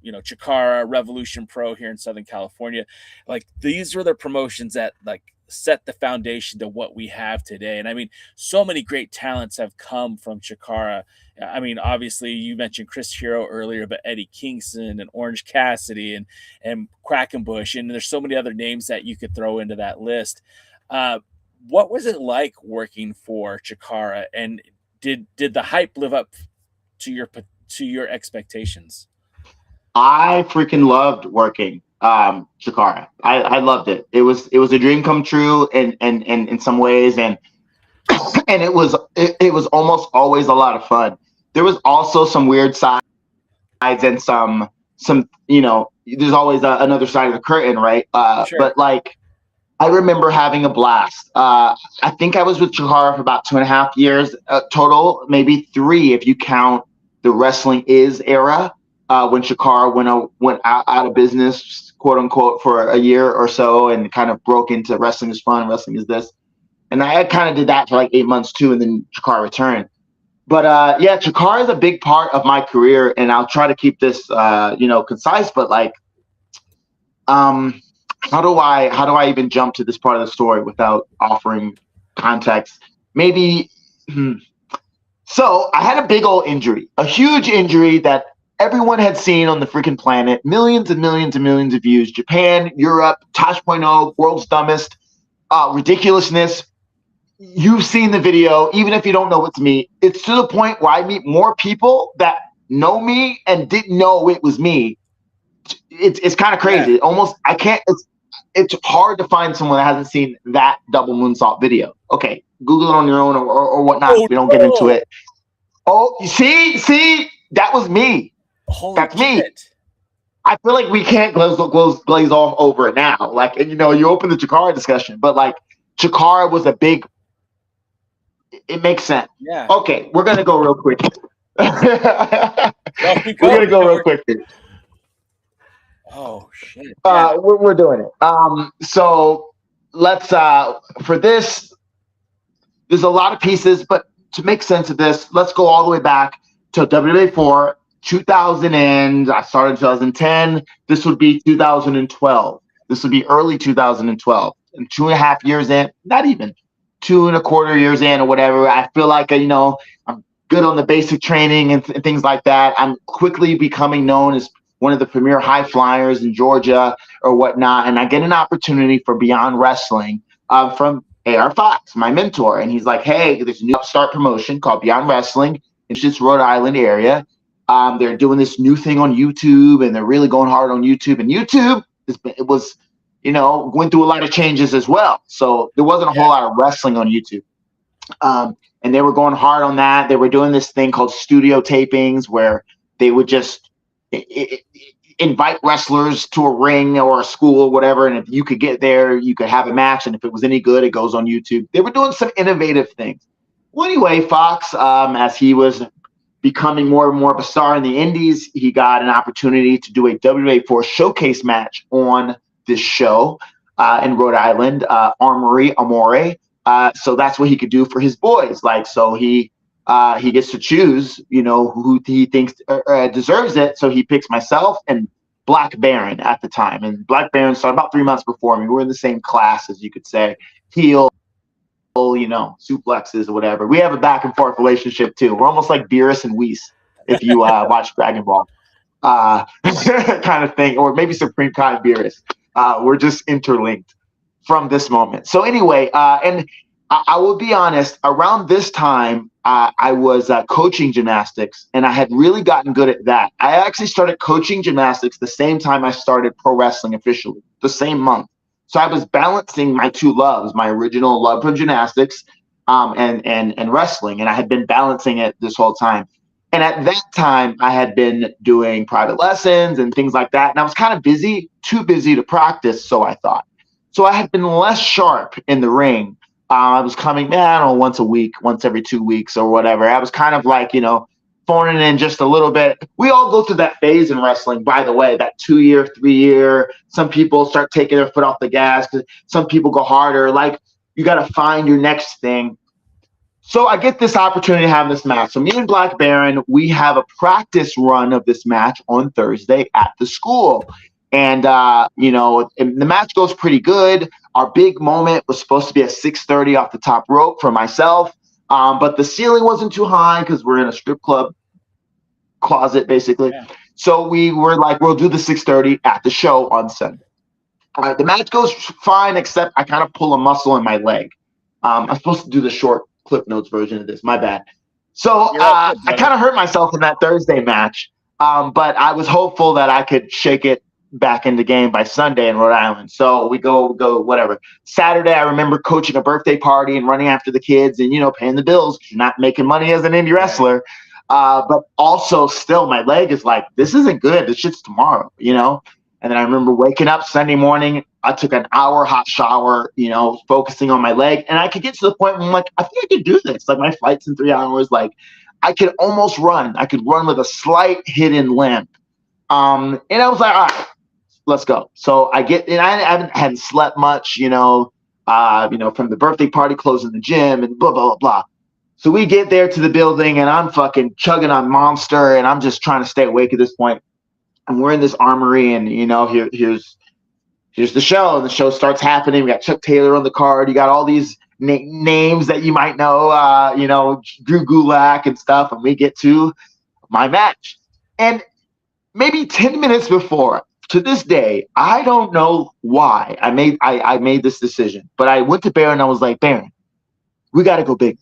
Chiakra, Revolution Pro here in Southern California. Like these were the promotions that like set the foundation to what we have today. And I mean, so many great talents have come from Chiakra. I mean, obviously you mentioned Chris Hero earlier, but Eddie Kingston and Orange Cassidy and Quackenbush, and there's so many other names that you could throw into that list. What was it like working for Chiakra, and did the hype live up to your expectations? I freaking loved working Chiakra. I loved it. It was a dream come true and in some ways, and it was almost always a lot of fun. There was also some weird sides and some there's always another side of the curtain, right? Sure. But like I remember having a blast. I think I was with Chiakra for about 2.5 years total, maybe 3 if you count the Wrestling Is era. When Chiakra went out of business, quote unquote, for a year or so, and kind of broke into wrestling is fun, wrestling is this, and I kind of did that for like 8 months too, and then Chiakra returned. But yeah, Chiakra is a big part of my career, and I'll try to keep this concise. But like, how do I even jump to this part of the story without offering context? Maybe. So I had a big old injury, a huge injury that everyone had seen on the freaking planet, millions and millions and millions of views. Japan, Europe, Tosh.0, World's Dumbest, ridiculousness. You've seen the video, even if you don't know it's me. It's to the point where I meet more people that know me and didn't know it was me. It's kind of crazy. Yeah. I can't. It's hard to find someone that hasn't seen that double moonsault video. Okay, Google it on your own or whatnot. We don't get into it. Oh, see, that was me. That's me. Shit. I feel like we can't glaze off over it now. Like, and you open the Chiakra discussion, but like Chiakra was a big. It makes sense. Yeah. Okay, we're gonna go real quick. We're gonna go real quick here. Oh shit. Yeah. We're doing it. So let's for this. There's a lot of pieces, but to make sense of this, let's go all the way back to WWA 4. 2000 and I started in 2010. This would be 2012. This would be early 2012. And 2.5 years in, not even 2.25 years in or whatever. I feel like I'm good on the basic training and things like that. I'm quickly becoming known as one of the premier high flyers in Georgia or whatnot. And I get an opportunity for Beyond Wrestling from AR Fox, my mentor. And he's like, hey, there's a new upstart promotion called Beyond Wrestling in this Rhode Island area. They're doing this new thing on YouTube, and they're really going hard on YouTube. And YouTube, it was, going through a lot of changes as well. So there wasn't a whole lot of wrestling on YouTube. And they were going hard on that. They were doing this thing called studio tapings where they would just invite wrestlers to a ring or a school or whatever. And if you could get there, you could have a match. And if it was any good, it goes on YouTube. They were doing some innovative things. Well, anyway, Fox, as he was becoming more and more of a star in the indies, he got an opportunity to do a WWA4 showcase match on this show in Rhode Island, Armory Amore. So that's what he could do for his boys. Like, so he gets to choose, who he thinks deserves it. So he picks myself and Black Baron at the time. And Black Baron started about 3 months before me. We're in the same class, as you could say. Heel, suplexes or whatever. We have a back and forth relationship too. We're almost like Beerus and Whis if you watch Dragon Ball. kind of thing, or maybe Supreme Kai and Beerus. We're just interlinked from this moment. So anyway, and I will be honest, around this time, I was coaching gymnastics, and I had really gotten good at that. I actually started coaching gymnastics the same time I started pro wrestling officially, the same month. So I was balancing my two loves, my original love for gymnastics and wrestling, and I had been balancing it this whole time. And at that time, I had been doing private lessons and things like that, and I was kind of busy, too busy to practice, so I thought. So I had been less sharp in the ring. I was coming, I don't know, once a week, once every 2 weeks or whatever. I was kind of like, phoning in just a little bit. We all go through that phase in wrestling, by the way, that 2 year, 3 year. Some people start taking their foot off the gas. Some people go harder. Like, you got to find your next thing. So I get this opportunity to have this match. So me and Black Baron, we have a practice run of this match on Thursday at the school. And, the match goes pretty good. Our big moment was supposed to be at 6:30 off the top rope for myself. But the ceiling wasn't too high because we're in a strip club closet, basically. Yeah. So we were like, we'll do the 6:30 at the show on Sunday. All right, the match goes fine, except I kind of pull a muscle in my leg. I'm supposed to do the short Clip Notes version of this. My bad. So I kind of hurt myself in that Thursday match, but I was hopeful that I could shake it back in the game by Sunday in Rhode Island. So we go whatever. Saturday, I remember coaching a birthday party and running after the kids and, paying the bills. You're not making money as an indie wrestler. But also still my leg is like, this isn't good. This shit's tomorrow, And then I remember waking up Sunday morning. I took an hour hot shower, focusing on my leg. And I could get to the point where I'm like, I think I could do this. Like, my flight's in 3 hours. Like, I could almost run. I could run with a slight hidden limp. And I was like, all right, let's go. So I get, and I hadn't slept much, from the birthday party, closing the gym and blah, blah, blah, blah. So we get there to the building and I'm fucking chugging on Monster and I'm just trying to stay awake at this point. And we're in this armory and, here's the show. And the show starts happening. We got Chuck Taylor on the card. You got all these names that you might know, Drew Gulak and stuff. And we get to my match. And maybe 10 minutes before, to this day, I don't know why I made this decision. But I went to Baron and I was like, Baron, we got to go big.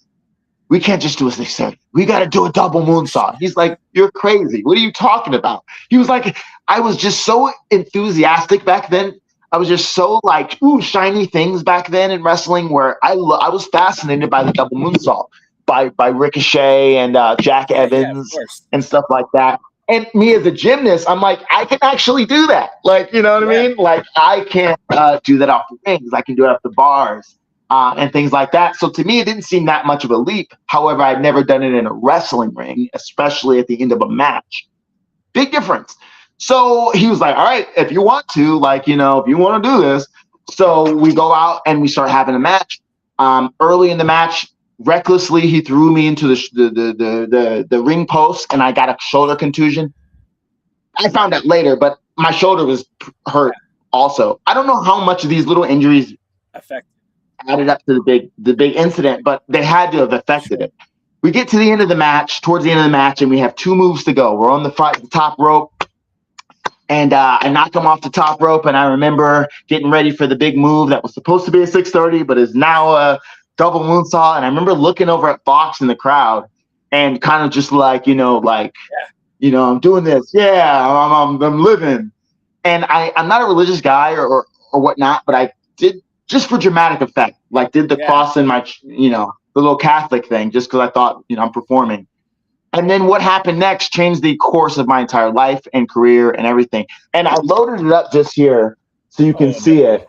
We can't just do a 630. We got to do a double moonsault. He's like, you're crazy. What are you talking about? He was like, I was just so enthusiastic back then. I was just so like, ooh, shiny things back then in wrestling where I was fascinated by the double moonsault, by Ricochet and Jack Evans and stuff like that. And me as a gymnast, I'm like, I can actually do that. Like, you know what I mean? Like, I can't do that off the rings. I can do it off the bars. And things like that. So to me, it didn't seem that much of a leap. However, I'd never done it in a wrestling ring, especially at the end of a match. Big difference. So he was like, all right, if you want to, if you want to do this. So we go out and we start having a match. Early in the match, recklessly, he threw me into the ring post and I got a shoulder contusion. I found out later, but my shoulder was hurt also. I don't know how much of these little injuries added up to the big incident, but they had to have affected it. We get to the end of the match, towards the end of the match, and we have 2 moves to go. We're on the top rope, and I knock him off the top rope, and I remember getting ready for the big move that was supposed to be a 630, but is now a double moonsault. And I remember looking over at Fox in the crowd and kind of just like, I'm doing this. Yeah, I'm living. And I'm not a religious guy or whatnot, but I did, just for dramatic effect, did the cross in my, the little Catholic thing, just because I thought, I'm performing. And then what happened next changed the course of my entire life and career and everything. And I loaded it up just here so you can see it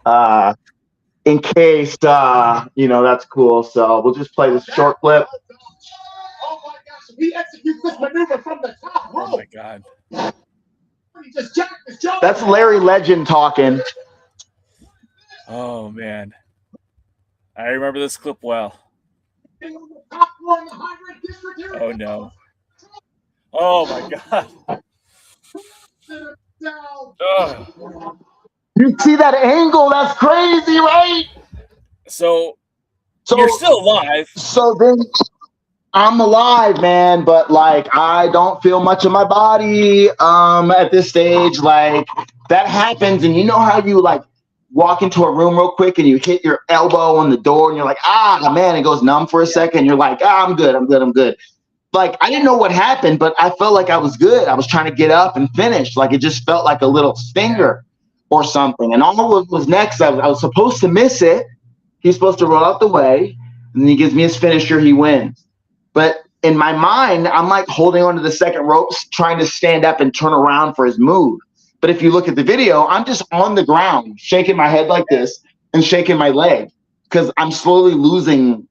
in case, that's cool. So we'll just play this short clip. Oh my gosh, we execute this maneuver from the top rope. Oh my God. That's Larry Legend talking. Oh man, I remember this clip well. Oh no. Oh my God. Oh. You see that angle? That's crazy, right? So you're still alive. So then I'm alive, man, but like I don't feel much of my body at this stage. Like that happens, and you know how you like walk into a room real quick and you hit your elbow on the door and you're like, man, it goes numb for a second. You're like, I'm good. Like I didn't know what happened, but I felt like I was good. I was trying to get up and finish. Like it just felt like a little stinger or something. And all that was next, I was supposed to miss it. He's supposed to roll out the way, and then he gives me his finisher. He wins. But in my mind, I'm like holding onto the second ropes, trying to stand up and turn around for his move. But if you look at the video, I'm just on the ground, shaking my head like this and shaking my leg because I'm slowly losing.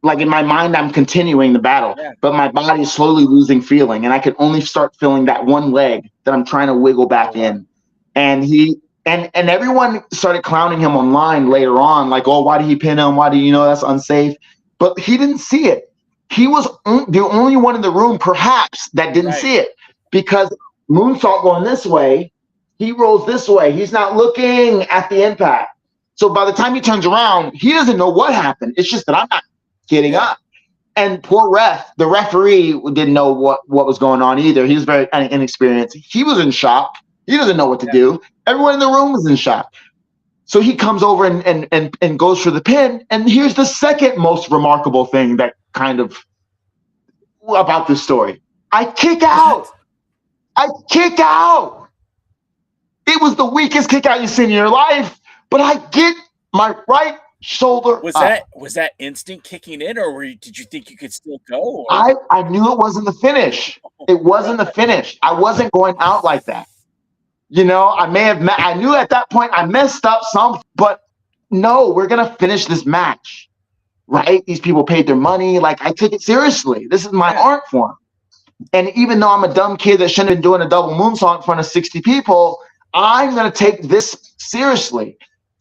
Like in my mind, I'm continuing the battle, but my body is slowly losing feeling. And I can only start feeling that one leg that I'm trying to wiggle back in. And and everyone started clowning him online later on, like, oh, why did he pin him? Why do you know that's unsafe? But he didn't see it. He was the only one in the room, perhaps, that didn't see it because moonsault going this way, he rolls this way. He's not looking at the impact. So by the time he turns around, he doesn't know what happened. It's just that I'm not getting up. And poor the referee didn't know what was going on either. He was very inexperienced. He was in shock. He doesn't know what to do. Everyone in the room was in shock. So he comes over and goes for the pin. And here's the second most remarkable thing that kind of about this story. I kick out. It was the weakest kick out you've seen in your life, but I get my right shoulder up. Was that instant kicking in, or did you think you could still go? I knew it wasn't the finish. It wasn't the finish. I wasn't going out like that. You know, I knew at that point I messed up some, but no, we're going to finish this match, right? These people paid their money. Like, I took it seriously. This is my art form. And even though I'm a dumb kid that shouldn't have been doing a double moonsault in front of 60 people, I'm going to take this seriously.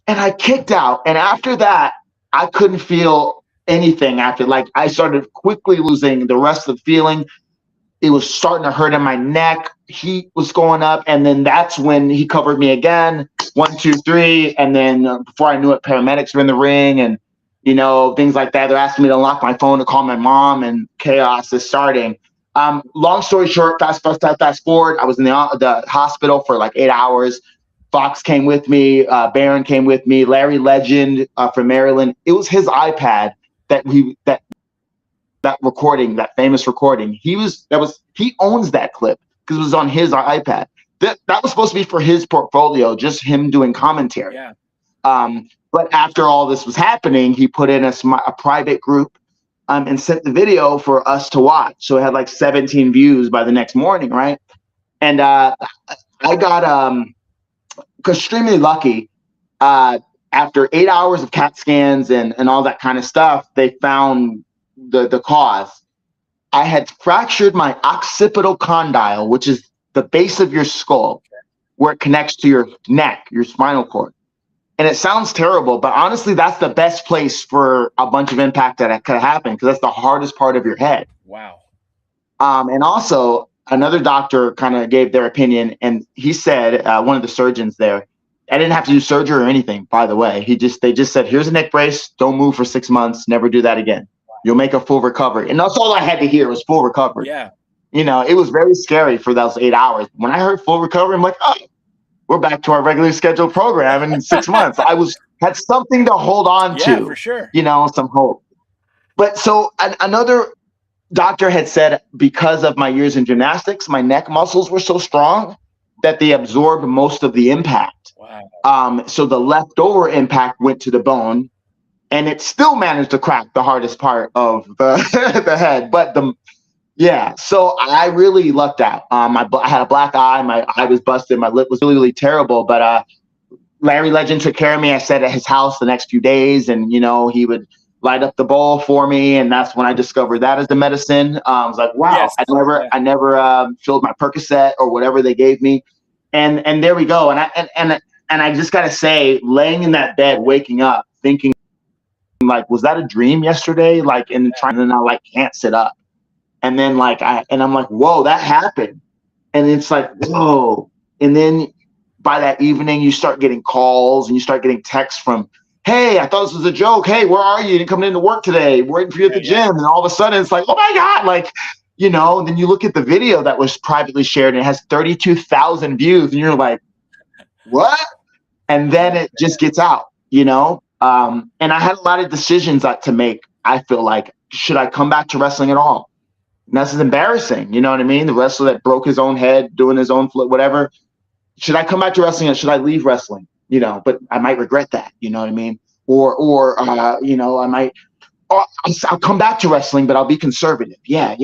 And I kicked out. And after that, I couldn't feel anything after. Like, I started quickly losing the rest of the feeling. It was starting to hurt in my neck. Heat was going up. And then that's when he covered me again. 1, 2, 3. And then before I knew it, paramedics were in the ring and, you know, things like that. They're asking me to unlock my phone to call my mom, and chaos is starting. Long story short, fast forward. I was in the hospital for like 8 hours. Fox came with me. Barron came with me. Larry Legend from Maryland. It was his iPad that recording, that famous recording. He owns that clip because it was on his iPad. That was supposed to be for his portfolio, just him doing commentary. Yeah. But after all this was happening, he put in a private group and sent the video for us to watch. So it had like 17 views by the next morning, right? And I got extremely lucky. After 8 hours of CAT scans and all that kind of stuff, they found the cause. I had fractured my occipital condyle, which is the base of your skull, where it connects to your neck, your spinal cord. And it sounds terrible, but honestly, that's the best place for a bunch of impact that could have happened, because that's the hardest part of your head. Wow. And also, another doctor kind of gave their opinion, and he said, one of the surgeons there, I didn't have to do surgery or anything, by the way. They just said, here's a neck brace, don't move for 6 months, never do that again. You'll make a full recovery. And that's all I had to hear was full recovery. Yeah. You know, it was very scary for those 8 hours. When I heard full recovery, I'm like, oh, we're back to our regularly scheduled program in 6 months. Had something to hold on to. Yeah, for sure. You know, some hope. But so another doctor had said, because of my years in gymnastics, my neck muscles were so strong that they absorbed most of the impact. Wow. So the leftover impact went to the bone, and it still managed to crack the hardest part of the head. But so I really lucked out. I had a black eye. My eye was busted. My lip was really, really terrible. But Larry Legend took care of me. I stayed at his house the next few days, and, you know, he would light up the bowl for me. And that's when I discovered that as the medicine. I was like, wow, yes. I never filled my Percocet or whatever they gave me. And there we go. And I just got to say, laying in that bed, waking up, thinking, like, was that a dream yesterday? Like, and then I like can't sit up. And then I'm like, whoa, that happened. And it's like, whoa. And then by that evening, you start getting calls and you start getting texts from hey, I thought this was a joke. Hey, where are you? You didn't come into work today. We're waiting for you at the gym. And all of a sudden it's like, oh my God, like, you know, and then you look at the video that was privately shared and it has 32,000 views and you're like, what? And then it just gets out, you know? And I had a lot of decisions to make. I feel like, should I come back to wrestling at all? And this is embarrassing. You know what I mean? The wrestler that broke his own head, doing his own flip, whatever. Should I come back to wrestling or should I leave wrestling? You know, but I might regret that. You know what I mean? Or you know, I might, I'll come back to wrestling, but I'll be conservative. Yeah.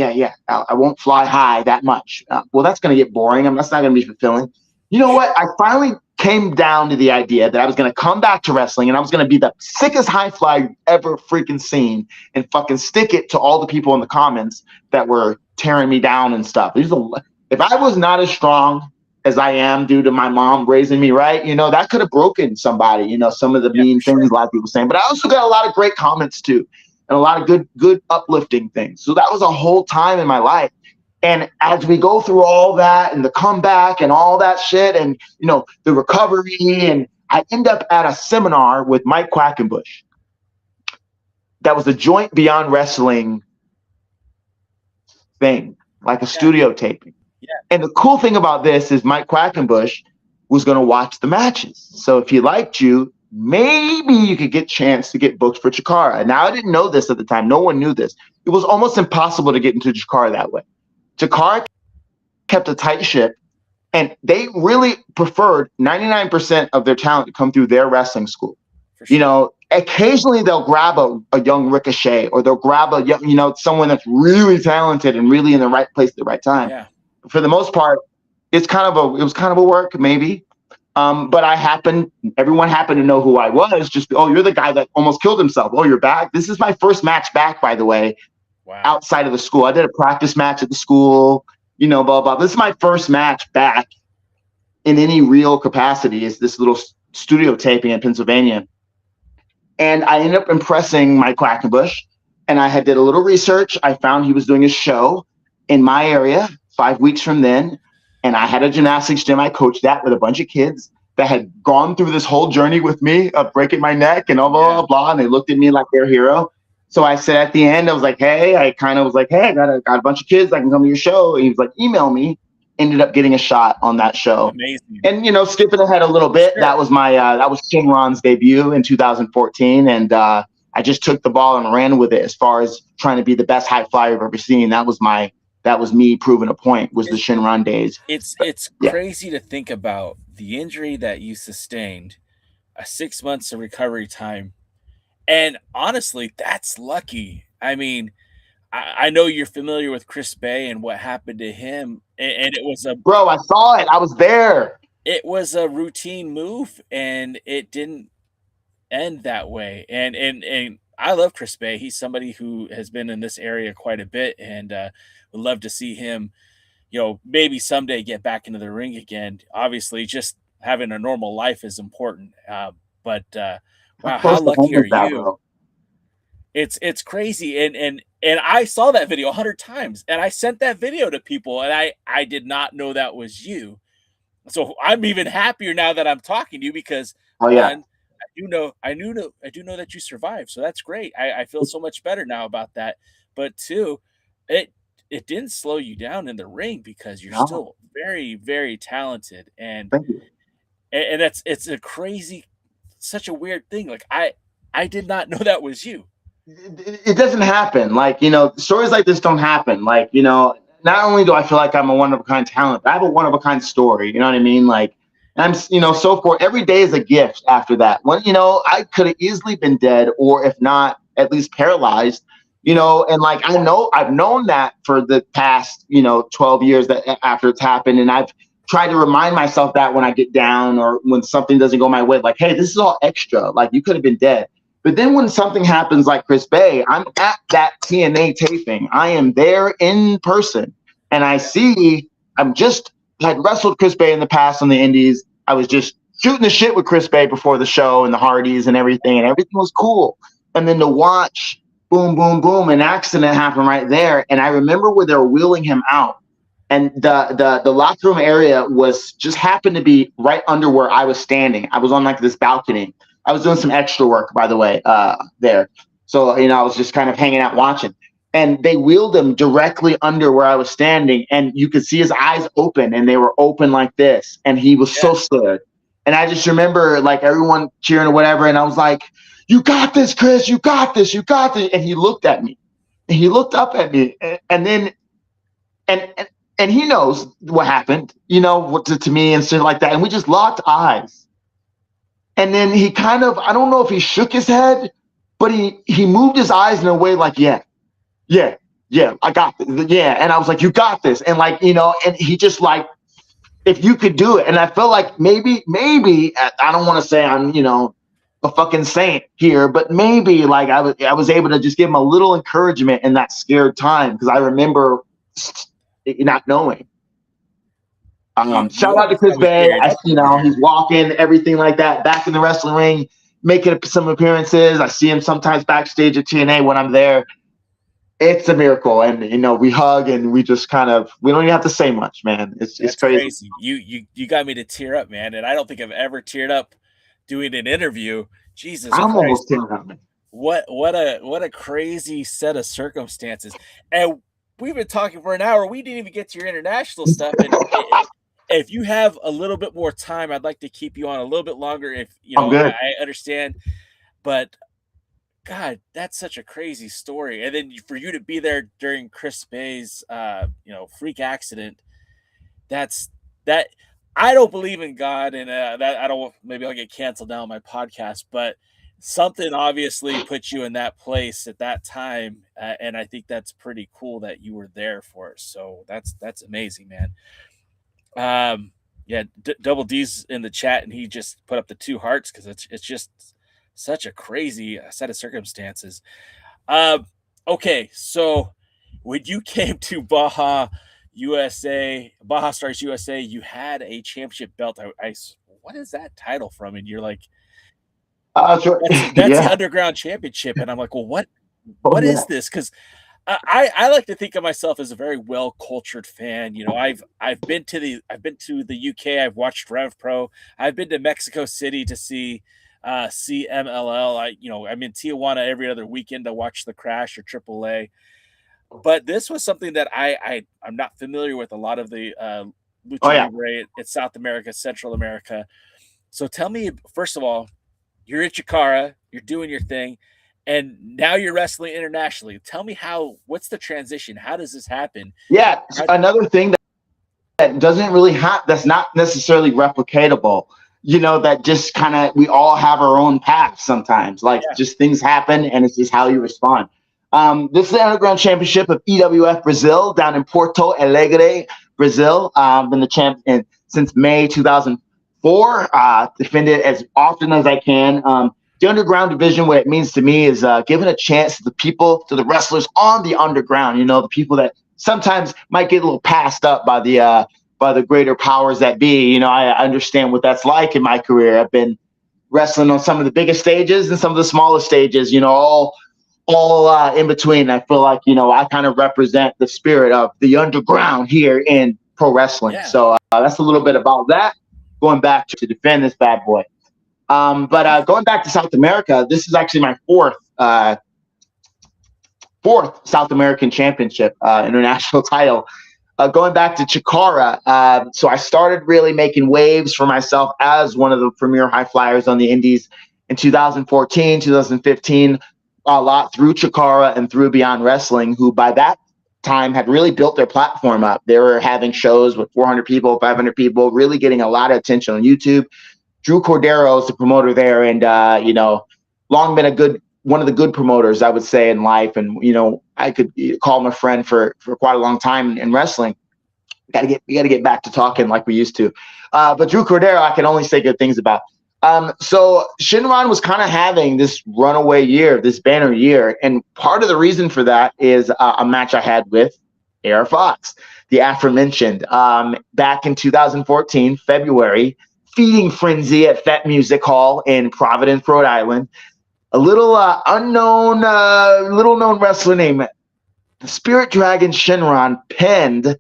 I won't fly high that much. Well, that's going to get boring. That's not going to be fulfilling. You know what? I finally came down to the idea that I was going to come back to wrestling and I was going to be the sickest high flyer you've ever freaking seen and fucking stick it to all the people in the comments that were tearing me down and stuff. If I was not as strong as I am due to my mom raising me right, you know, that could have broken somebody, you know, some of the mean things a lot of people saying. But I also got a lot of great comments too and a lot of good uplifting things. So that was a whole time in my life. And as we go through all that and the comeback and all that shit and, you know, the recovery, and I end up at a seminar with Mike Quackenbush. That was a joint Beyond Wrestling thing, like a studio taping. Yeah. And the cool thing about this is Mike Quackenbush was going to watch the matches. So if he liked you, maybe you could get a chance to get booked for Chiakra. Now, I didn't know this at the time. No one knew this. It was almost impossible to get into Chiakra that way. Chiakra kept a tight ship, and they really preferred 99% of their talent to come through their wrestling school. Sure. You know, occasionally they'll grab a young Ricochet, or they'll grab a, you know, someone that's really talented and really in the right place at the right time. Yeah. But for the most part, it was kind of a work, maybe. But everyone happened to know who I was. Just, oh, you're the guy that almost killed himself. Oh, you're back. This is my first match back, by the way. Wow. Outside of the school. I did a practice match at the school, you know, blah, blah. This is my first match back in any real capacity, is this little studio taping in Pennsylvania. And I ended up impressing Mike Quackenbush, and I did a little research. I found he was doing a show in my area 5 weeks from then. And I had a gymnastics gym. I coached that with a bunch of kids that had gone through this whole journey with me of breaking my neck and blah, blah, blah, blah. And they looked at me like their hero. So I said at the end, I was like, hey, I got a bunch of kids that can come to your show. And he was like, email me. Ended up getting a shot on that show. Amazing. And, you know, skipping ahead a little bit, that was that was Shinron's debut in 2014. And I just took the ball and ran with it as far as trying to be the best high flyer I've ever seen. That was me proving a point, was the Shinron days. It's crazy to think about the injury that you sustained, 6 months of recovery time. And honestly, that's lucky. I mean, I know you're familiar with Chris Bay and what happened to him. And it was bro, I saw it. I was there. It was a routine move, and it didn't end that way. And I love Chris Bay. He's somebody who has been in this area quite a bit, and would love to see him, you know, maybe someday get back into the ring again. Obviously, just having a normal life is important. But wow, how lucky are you? Bro. It's crazy. And I saw that video 100 times, and I sent that video to people, and I did not know that was you. So I'm even happier now that I'm talking to you, because I do know that you survived. So that's great. I feel so much better now about that. But two, it didn't slow you down in the ring, because you're still very, very talented. And it's a crazy, such a weird thing. Like I did not know that was you. It doesn't happen. Like, you know, stories like this don't happen. Like, you know, not only do I feel like I'm a one-of-a-kind talent, but I have a one-of-a-kind story. You know what I mean? Like, I'm, you know, so forth. Every day is a gift after that. When, you know, I could have easily been dead, or if not, at least paralyzed, you know, and like, I've known that for the past, you know, 12 years that after it's happened. And I've tried to remind myself that when I get down or when something doesn't go my way, like, hey, this is all extra. Like, you could have been dead. But then when something happens like Chris Bay, I'm at that TNA taping. I am there in person, and I had wrestled Chris Bay in the past on the indies. I was just shooting the shit with Chris Bay before the show and the Hardys and everything was cool. And then to watch, boom, boom, boom, an accident happened right there. And I remember where they were wheeling him out, and the locker room area was just happened to be right under where I was standing. I was on like this balcony. I was doing some extra work, by the way, there. So, I was just kind of hanging out watching. And they wheeled him directly under where I was standing, and you could see his eyes open, and they were open like this, and he was so scared. And I just remember like everyone cheering or whatever, and I was like, "You got this, Chris! You got this! You got this!" And he looked at me, and he looked up at me, and then, and he knows what happened, what to me and stuff like that, and we just locked eyes. And then he kind of, I don't know if he shook his head, but he moved his eyes in a way like, yeah, I got this. Yeah. And I was like, you got this. And like, and he just like, if you could do it. And I felt like maybe, I don't want to say I'm, a fucking saint here, but maybe like I was able to just give him a little encouragement in that scared time. Because I remember not knowing. Shout out to Chris Bay. He's walking, everything like that, back in the wrestling ring, making some appearances. I see him sometimes backstage at TNA when I'm there. It's a miracle, and we hug, and we just we don't even have to say much, man. It's crazy. You got me to tear up, man, and I don't think I've ever teared up doing an interview. Jesus I'm Christ. Almost tearing up, man. What a crazy set of circumstances, and we've been talking for an hour. We didn't even get to your international stuff, and if you have a little bit more time, I'd like to keep you on a little bit longer. If I understand, but God, that's such a crazy story. And then for you to be there during Chris Bay's, freak accident, that I don't believe in God, and that I don't. Maybe I'll get canceled now on my podcast, but something obviously put you in that place at that time, and I think that's pretty cool that you were there for it. So that's amazing, man. Double D's in the chat, and he just put up the 2 hearts because it's just such a crazy set of circumstances. Okay, so when you came to Bajastars USA, you had a championship belt. What is that title from? And you're like, sure. That's the Underground Championship, and I'm like, well, what is this? Because I like to think of myself as a very well cultured fan. I've been to the UK. I've watched Rev Pro. I've been to Mexico City to see CMLL. I'm in Tijuana every other weekend to watch the Crash or AAA. But this was something that I'm not familiar with a lot of the Lucha Libre in South America, Central America. So tell me, first of all, you're in Chiakra, you're doing your thing, and now you're wrestling internationally. Tell me what's the transition? How does this happen? Yeah, another thing that doesn't really that's not necessarily replicatable, that just kind of, we all have our own path sometimes. Just things happen, and it's just how you respond. This is the Underground Championship of EWF Brazil down in Porto Alegre, Brazil. Been the champion since May 2004. Defend it as often as I can. The underground division, what it means to me is giving a chance to the wrestlers on the underground, the people that sometimes might get a little passed up by the greater powers that be. I understand what that's like in my career. I've been wrestling on some of the biggest stages and some of the smallest stages, all in between. I feel like, I kind of represent the spirit of the underground here in pro wrestling. Yeah. So that's a little bit about that. Going back to defend this bad boy. But going back to South America, this is actually my fourth South American Championship international title. Going back to Chiakra, so I started really making waves for myself as one of the premier high flyers on the Indies in 2014, 2015, a lot through Chiakra and through Beyond Wrestling, who by that time had really built their platform up. They were having shows with 400 people, 500 people, really getting a lot of attention on YouTube. Drew Cordero is the promoter there, and long been one of the good promoters, I would say, in life. And I could call him a friend for quite a long time in wrestling. We got to get back to talking like we used to. But Drew Cordero, I can only say good things about. So Shinron was kind of having this runaway year, this banner year, and part of the reason for that is a match I had with AR Fox, the aforementioned, back in 2014, February. Feeding frenzy at Fat Music Hall in Providence, Rhode Island. A little little known wrestler named the Spirit Dragon Shinron pinned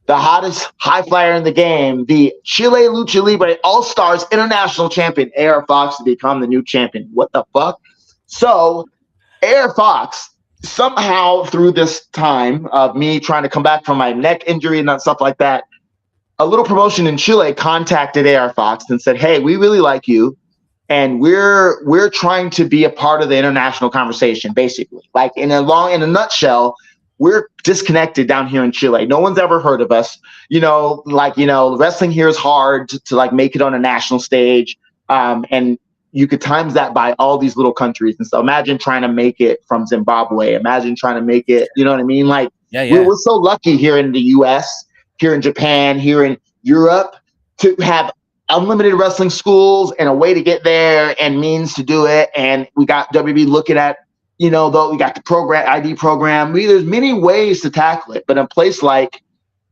the hottest high flyer in the game, the Chile Lucha Libre All-Stars International Champion, AR Fox, to become the new champion. What the fuck? So AR Fox, somehow through this time of me trying to come back from my neck injury and stuff like that, a little promotion in Chile contacted AR Fox and said, hey, we really like you. And we're trying to be a part of the international conversation, basically. Like in a nutshell, we're disconnected down here in Chile. No one's ever heard of us. Wrestling here is hard to like make it on a national stage. And you could times that by all these little countries. And so imagine trying to make it from Zimbabwe. Imagine trying to make it, you know what I mean? Like we're so lucky here in the US, here in Japan, here in Europe, to have unlimited wrestling schools and a way to get there and means to do it. And we got WB looking at, though we got the ID program. There's many ways to tackle it, but in a place like,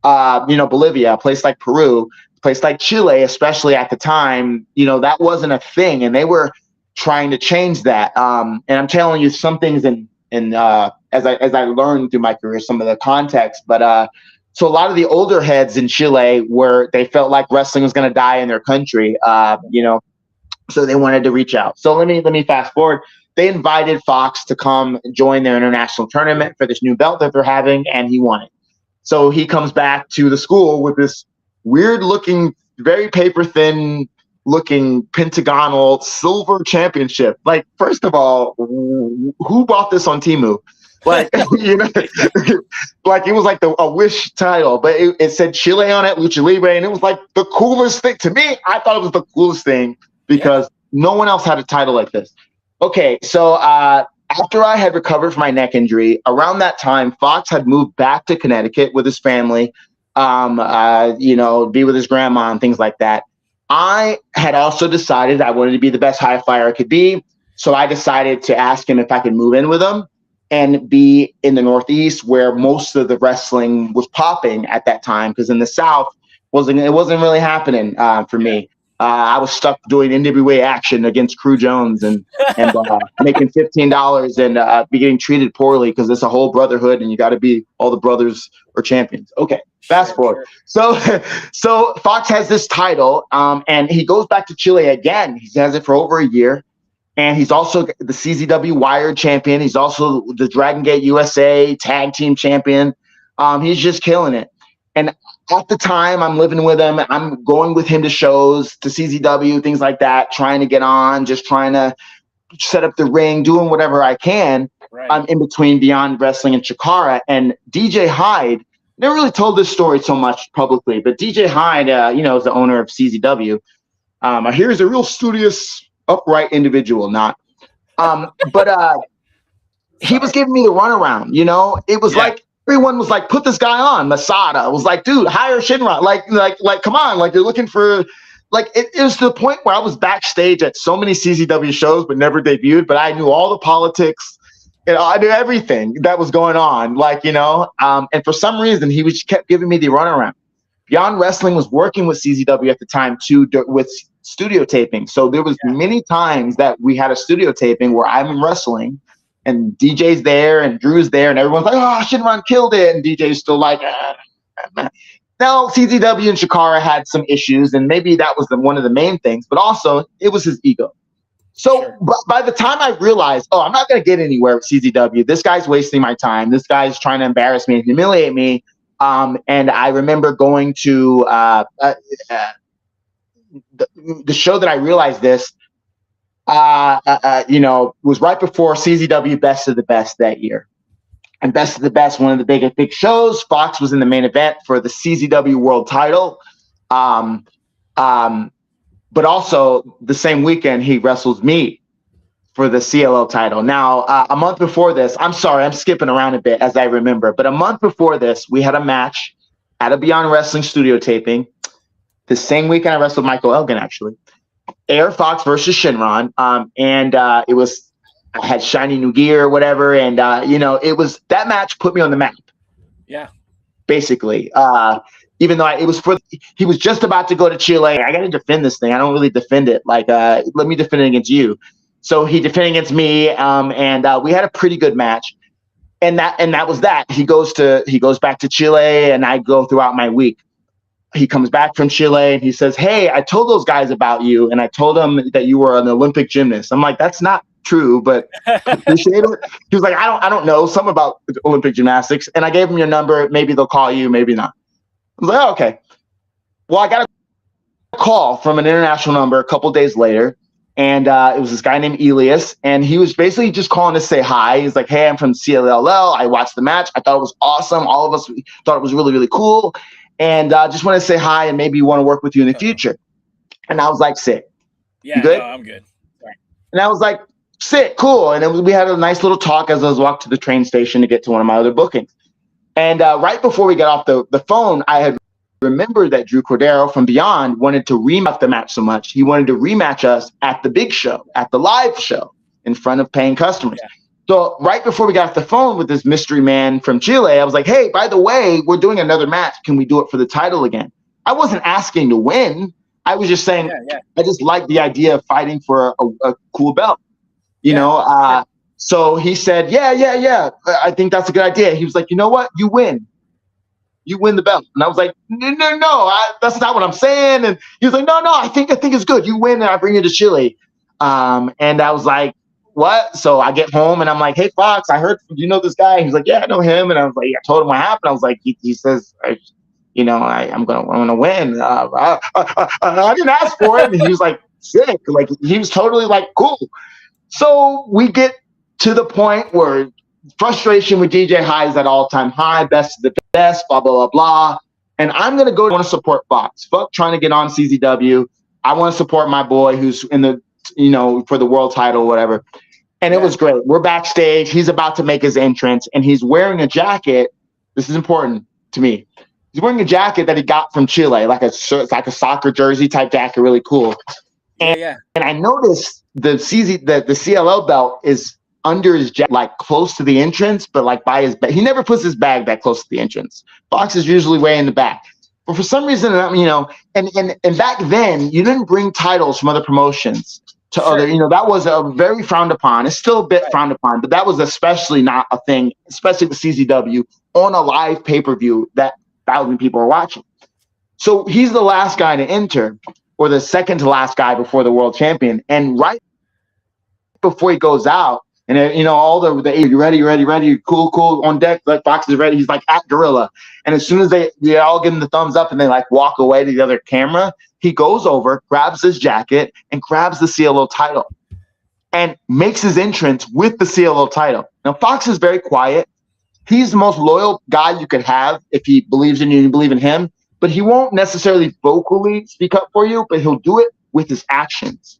Bolivia, a place like Peru, a place like Chile, especially at the time, that wasn't a thing. And they were trying to change that. And I'm telling you some things as I learned through my career, some of the context, but, so a lot of the older heads in Chile they felt like wrestling was going to die in their country, so they wanted to reach out. So let me fast forward. They invited Fox to come join their international tournament for this new belt that they're having, and he won it. So he comes back to the school with this weird looking, very paper thin looking pentagonal silver championship. Like, first of all, who bought this on Temu? Like, like it was like a wish title, but it said Chile on it, Lucha Libre, and it was like the coolest thing. To me, I thought it was the coolest thing because no one else had a title like this. Okay, so after I had recovered from my neck injury, around that time, Fox had moved back to Connecticut with his family, be with his grandma and things like that. I had also decided I wanted to be the best high flyer I could be, so I decided to ask him if I could move in with him and be in the Northeast where most of the wrestling was popping at that time, because in the South it wasn't really happening for me. I was stuck doing NWA Action against Crew Jones and making $15 and be getting treated poorly because it's a whole brotherhood and you got to be all the brothers or champions. Okay, fast forward. Sure. So Fox has this title and he goes back to Chile again. He has it for over a year. And he's also the CZW Wired champion. He's also the Dragon Gate USA tag team champion. He's just killing it. And at the time, I'm living with him. I'm going with him to shows, to CZW, things like that, trying to get on, just trying to set up the ring, doing whatever I can. Right. I'm in between Beyond Wrestling and Chiakra. And DJ Hyde, never really told this story so much publicly, but DJ Hyde, is the owner of CZW. I hear he's a real studious, upright individual, but he was giving me the runaround. It was like everyone was like, put this guy on. Masada was like, dude, hire Shinra. Like come on, like you're looking for, like it was to the point where I was backstage at so many CZW shows but never debuted, but I knew all the politics. I knew everything that was going on, and for some reason he kept giving me the runaround. Beyond Wrestling was working with CZW at the time too, with studio taping. So there was many times that we had a studio taping where I'm wrestling and DJ's there and Drew's there and everyone's like, oh, Shinran killed it. And DJ's still like, Now, CZW and Chiakra had some issues, and maybe that was one of the main things, but also it was his ego. So by the time I realized, I'm not going to get anywhere with CZW. This guy's wasting my time. This guy's trying to embarrass me and humiliate me. And I remember going to the show that I realized this, was right before CZW Best of the Best that year. And Best of the Best, one of the big shows. Fox was in the main event for the CZW World Title. But also the same weekend he wrestles me for the CLO title. Now, a month before this, I'm sorry, I'm skipping around a bit as I remember, but a month before this, we had a match at a Beyond Wrestling studio taping. The same weekend I wrestled Michael Elgin, actually. Air Fox versus Shinran. It was, I had shiny new gear or whatever. And, it was, that match put me on the map. Yeah. Basically. Even though he was just about to go to Chile. I got to defend this thing. I don't really defend it. Let me defend it against you. So he defended against me. And we had a pretty good match. And that was that. He goes back to Chile, and I go throughout my week. He comes back from Chile and he says, "Hey, I told those guys about you, and I told them that you were an Olympic gymnast." I'm like, "That's not true, but appreciate it." He was like, I don't know, something about Olympic gymnastics. And I gave him your number. Maybe they'll call you, maybe not. I was like, "Oh, okay." Well, I got a call from an international number a couple days later. And it was this guy named Elias, and he was basically just calling to say hi. He's like, "Hey, I'm from CLLL. I watched the match. I thought it was awesome. All of us thought it was really, really cool. And just want to say hi, and maybe want to work with you in the future." And I was like, "Sick." Yeah, you good? No, I'm good. Sorry. And I was like, "Sick, cool." And we had a nice little talk as I was walking to the train station to get to one of my other bookings. And right before we got off the phone, I had remembered that Drew Cordero from Beyond wanted to rematch the match so much. He wanted to rematch us at the big show, at the live show, in front of paying customers. Yeah. So right before we got off the phone with this mystery man from Chile, I was like, "Hey, by the way, we're doing another match. Can we do it for the title again?" I wasn't asking to win. I was just saying, I just like the idea of fighting for a cool belt, you know? So he said, yeah. I think that's a good idea. He was like, "You know what? You win. You win the belt." And I was like, no, that's not what I'm saying. And he was like, no, I think it's good. You win, and I bring you to Chile. And I was like, "What?" So I get home and I'm like, "Hey, Fox, I heard, do you know this guy?" He's like, "Yeah, I know him." And I was like, I told him what happened. I was like, he says, I'm gonna win. I didn't ask for it. And he was like, "Sick." Like, he was totally like, "Cool." So we get to the point where frustration with DJ High is at all-time high, best of the best, blah, blah, blah, blah. And I'm going to go want to support Fox. Fuck trying to get on CZW. I want to support my boy who's in the, for the world title or whatever. And it was great. We're backstage. He's about to make his entrance, and he's wearing a jacket. This is important to me. He's wearing a jacket that he got from Chile, it's like a soccer jersey type jacket, really cool. And I noticed the CLL belt is under his jacket, like close to the entrance, but like by his bag. He never puts his bag that close to the entrance. Fox is usually way in the back. But for some reason, and back then, you didn't bring titles from other promotions to other, that was a very frowned upon. It's still a bit frowned upon, but that was especially not a thing, especially with CZW on a live pay-per-view that 1,000 people are watching. So he's the last guy to enter, or the second to last guy before the world champion. And right before he goes out, and all the "You ready, cool, on deck," like Fox is ready. He's like at Gorilla. And as soon as they all give him the thumbs up and they like walk away to the other camera, he goes over, grabs his jacket, and grabs the CLO title and makes his entrance with the CLO title. Now, Fox is very quiet. He's the most loyal guy you could have if he believes in you and you believe in him, but he won't necessarily vocally speak up for you, but he'll do it with his actions,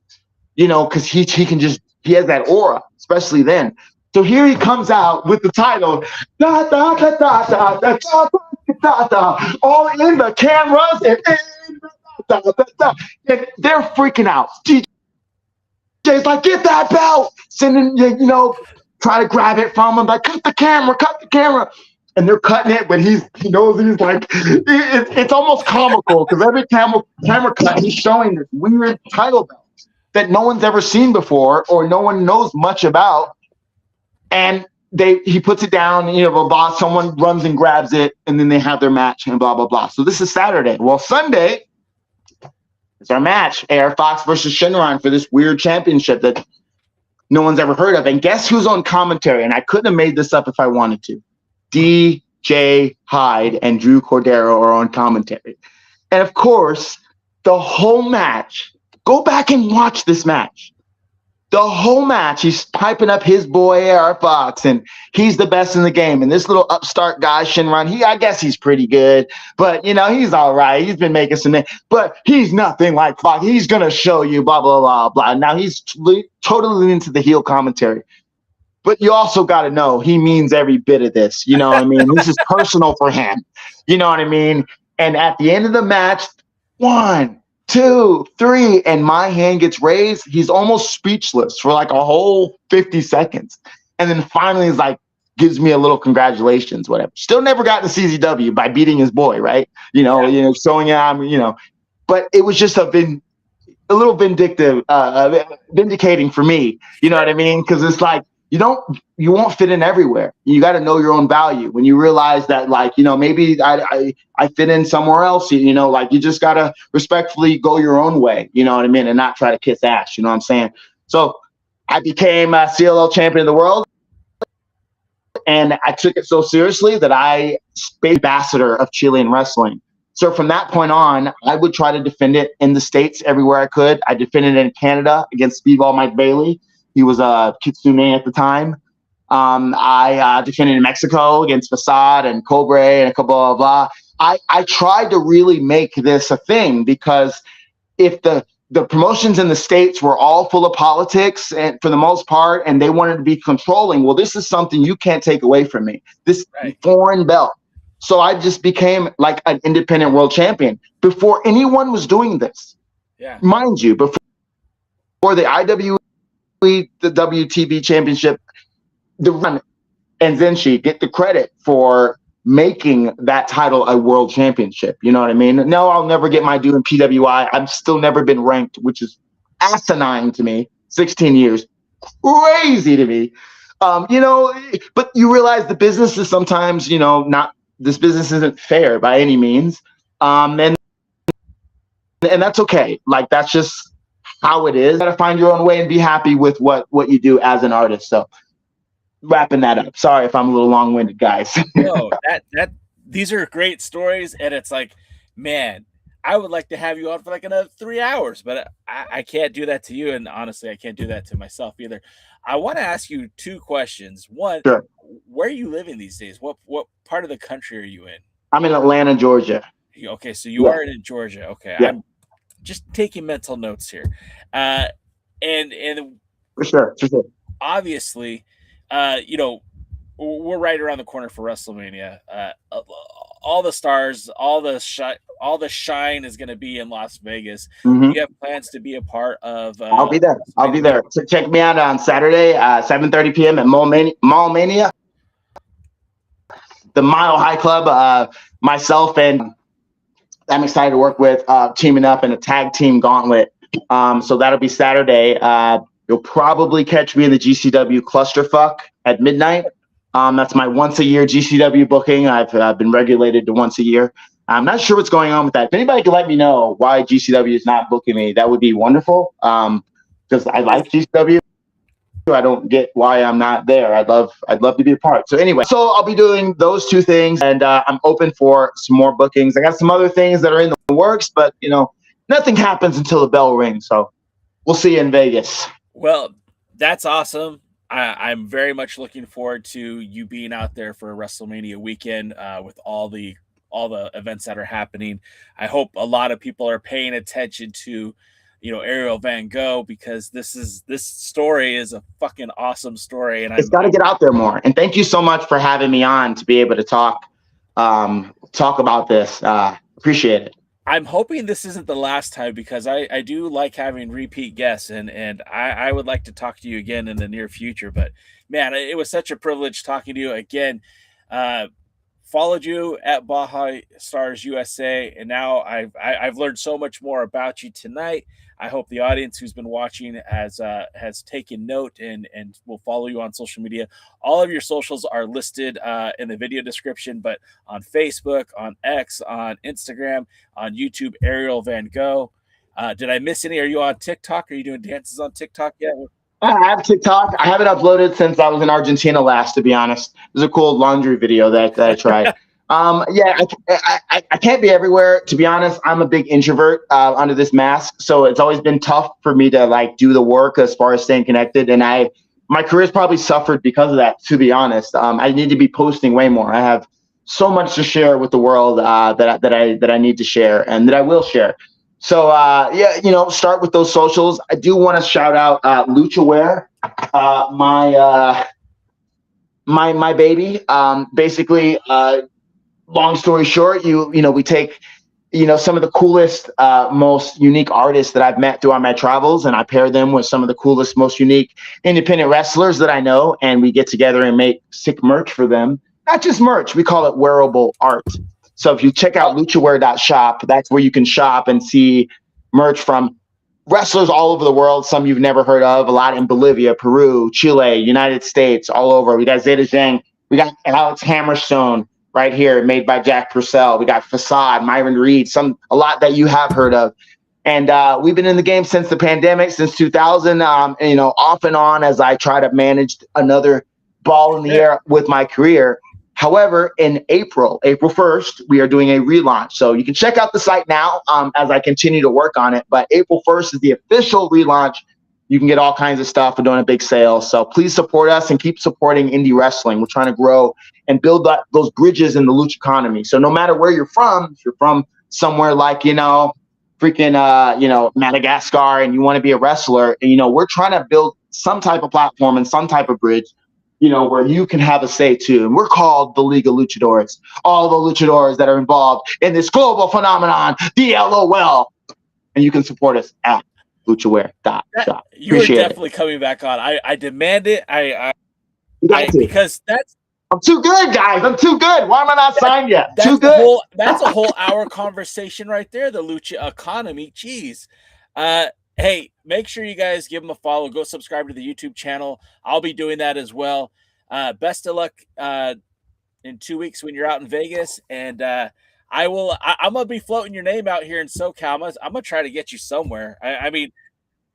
because he has that aura, especially then. So here he comes out with the title, da, da, da, da, da, da, da, da, da, all in the cameras, and they're freaking out. DJ's like, "Get that belt!" Sending, try to grab it from him, like, cut the camera. And they're cutting it, but he knows he's like, it's almost comical because every camera cut, he's showing this weird title belt that no one's ever seen before or no one knows much about. And he puts it down, someone runs and grabs it, and then they have their match and blah, blah, blah. So this is Saturday. Well, Sunday is our match, AR Fox versus Shinran, for this weird championship that no one's ever heard of. And guess who's on commentary? And I couldn't have made this up if I wanted to. DJ Hyde and Drew Cordero are on commentary. And of course, the whole match, go back and watch this match. The whole match, he's hyping up his boy AR Fox, and he's the best in the game. And this little upstart guy, Shinran, I guess he's pretty good, but he's all right. He's been making some, but he's nothing like Fox. He's gonna show you, blah blah blah blah. Now he's totally into the heel commentary, but you also got to know he means every bit of this. You know what I mean? This is personal for him. You know what I mean? And at the end of the match, 1, 2, 3, and my hand gets raised. He's almost speechless for like a whole 50 seconds. And then finally he's like, gives me a little congratulations, whatever. Still never got to CZW by beating his boy, right? Showing him, but it was just a little vindicating for me. You know what I mean? Because it's like, you won't fit in everywhere. You got to know your own value. When you realize that, like, maybe I fit in somewhere else, like, you just got to respectfully go your own way, you know what I mean? And not try to kiss ass, you know what I'm saying? So I became a CLL champion of the world. And I took it so seriously that I became ambassador of Chilean wrestling. So from that point on, I would try to defend it in the States everywhere I could. I defended it in Canada against Speedball Mike Bailey. He was a Kitsune at the time. I defended in Mexico against Facade and Cobra and a couple of blah. I tried to really make this a thing, because if the promotions in the States were all full of politics, and for the most part, and they wanted to be controlling, well, this is something you can't take away from me, this foreign belt. So I just became like an independent world champion before anyone was doing this. Yeah. Mind you, before the IWE, the WTB championship, the run and Zenshi get the credit for making that title a world championship. You know what I mean? No, I'll never get my due in PWI. I've still never been ranked, which is asinine to me. 16 years. Crazy to me. But you realize the business is sometimes, this business isn't fair by any means. And that's okay. Like, that's just how it is. You gotta find your own way and be happy with what you do as an artist. So wrapping that up. Sorry if I'm a little long-winded, guys. No, these are great stories, and it's like, man, I would like to have you on for like another 3 hours, but I can't do that to you, and honestly, I can't do that to myself either. I want to ask you two questions. One, sure. Where are you living these days? What part of the country are you in? I'm in Atlanta, Georgia. Okay, so you are in Georgia. Okay, yeah. I'm just taking mental notes here. And for sure. Obviously, we're right around the corner for WrestleMania. All the stars, all the shine is going to be in Las Vegas. Mm-hmm. You have plans to be a part of? I'll be there. So check me out on Saturday, 7:30 p.m. at Mall Mania, the Mile High Club. Myself and I'm excited to work with teaming up in a tag team gauntlet. So that'll be Saturday. You'll probably catch me in the GCW Clusterfuck at midnight. That's my once a year GCW booking. I've been regulated to once a year. I'm not sure what's going on with that. If anybody could let me know why GCW is not booking me, that would be wonderful. Because I like GCW. I don't get why I'm not there. I'd love to be a part. So anyway, I'll be doing those two things, and I'm open for some more bookings. I got some other things that are in the works, but nothing happens until the bell rings. So we'll see you in Vegas. Well, that's awesome. I'm very much looking forward to you being out there for a WrestleMania weekend with all the events that are happening. I hope a lot of people are paying attention to, Ariel Van Gogh, because this story is a fucking awesome story, and it's got to get out there more. And thank you so much for having me on to be able to talk about this. Appreciate it. I'm hoping this isn't the last time, because I do like having repeat guests, and I would like to talk to you again in the near future. But man, it was such a privilege talking to you again. Followed you at Bajastars USA, and now I've learned so much more about you tonight. I hope the audience who's been watching has taken note and will follow you on social media. All of your socials are listed in the video description, but on Facebook, on X, on Instagram, on YouTube, Ariel Van Gogh. Did I miss any? Are you on TikTok? Are you doing dances on TikTok yet? I have TikTok. I haven't uploaded since I was in Argentina last, to be honest. There's a cool laundry video that I tried. I can't be everywhere. To be honest, I'm a big introvert under this mask. So it's always been tough for me to do the work as far as staying connected. And my career's probably suffered because of that, to be honest. I need to be posting way more. I have so much to share with the world that I need to share and that I will share. So, start with those socials. I do want to shout out LuchaWare, my baby. Basically, long story short, we take, some of the coolest, most unique artists that I've met throughout my travels, and I pair them with some of the coolest, most unique independent wrestlers that I know, and we get together and make sick merch for them. Not just merch, we call it wearable art. So if you check out luchaware.shop, that's where you can shop and see merch from wrestlers all over the world, some you've never heard of, a lot in Bolivia, Peru, Chile, United States, all over. We got Zeta Zhang. We got Alex Hammerstone right here, made by Jack Purcell. We got Facade, Myron Reed, a lot that you have heard of. And we've been in the game since the pandemic, since 2000, off and on as I try to manage another ball in the air with my career. However, in April 1st, we are doing a relaunch. So you can check out the site now as I continue to work on it. But April 1st is the official relaunch. You can get all kinds of stuff. We're doing a big sale. So please support us and keep supporting indie wrestling. We're trying to grow and build those bridges in the lucha economy. So no matter where you're from, if you're from somewhere like, Madagascar and you want to be a wrestler, we're trying to build some type of platform and some type of bridge where you can have a say too. And we're called the League of Luchadores. All the luchadors that are involved in this global phenomenon, the LOL. And you can support us at luchaware.shop. You are definitely coming back on. I demand it. Because that's... I'm too good, guys. I'm too good. Why am I not signed yet? Too good. That's a whole hour conversation right there, the lucha economy. Jeez. Hey, make sure you guys give them a follow. Go subscribe to the YouTube channel. I'll be doing that as well. Best of luck in 2 weeks when you're out in Vegas. And I'm going to be floating your name out here in SoCal. I'm going to try to get you somewhere. I mean,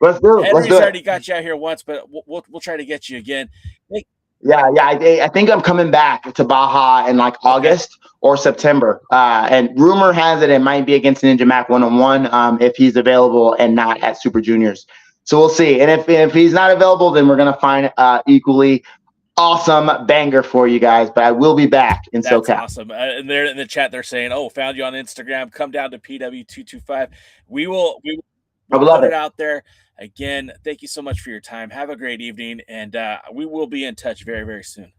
let's do it. Henry's already got you out here once, but we'll try to get you again. Hey, Yeah. I think I'm coming back to Baja in like August or September. And rumor has it might be against Ninja Mack 1-on-1 if he's available and not at Super Juniors. So we'll see. And if he's not available, then we're going to find equally awesome banger for you guys. But I will be back in SoCal. That's awesome. And they're in the chat, they're saying, found you on Instagram. Come down to PW225. We will love put it out there. Again, thank you so much for your time. Have a great evening, and we will be in touch very, very soon.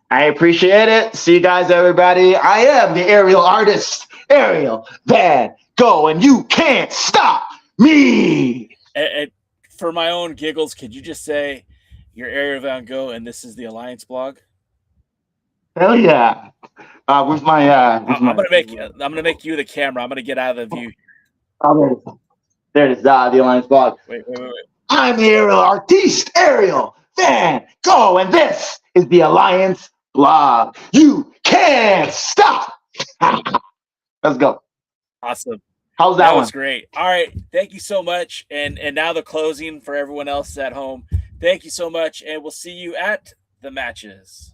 I appreciate it. See you guys, everybody. I am the aerial artist, Ariel Van Gogh, and you can't stop me. And for my own giggles, could you just say you're Ariel Van Gogh, and this is the Alliance blog? Hell yeah! With my, I'm gonna make you the camera. I'm gonna get out of the view. There it is, the Alliance blog. Wait. I'm the aerial artiste, Ariel Van Gogh, and this is the Alliance blog. You can't stop. Let's go. Awesome. How's that one? That was great. All right. Thank you so much. And now the closing for everyone else at home. Thank you so much, and we'll see you at the matches.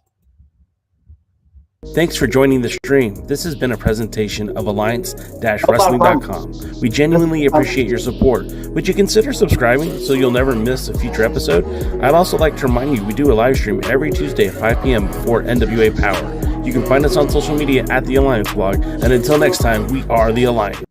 Thanks for joining the stream. This has been a presentation of Alliance-Wrestling.com. We genuinely appreciate your support. Would you consider subscribing so you'll never miss a future episode? I'd also like to remind you we do a live stream every Tuesday at 5 p.m. before NWA Power. You can find us on social media at The Alliance Blog. And until next time, we are The Alliance.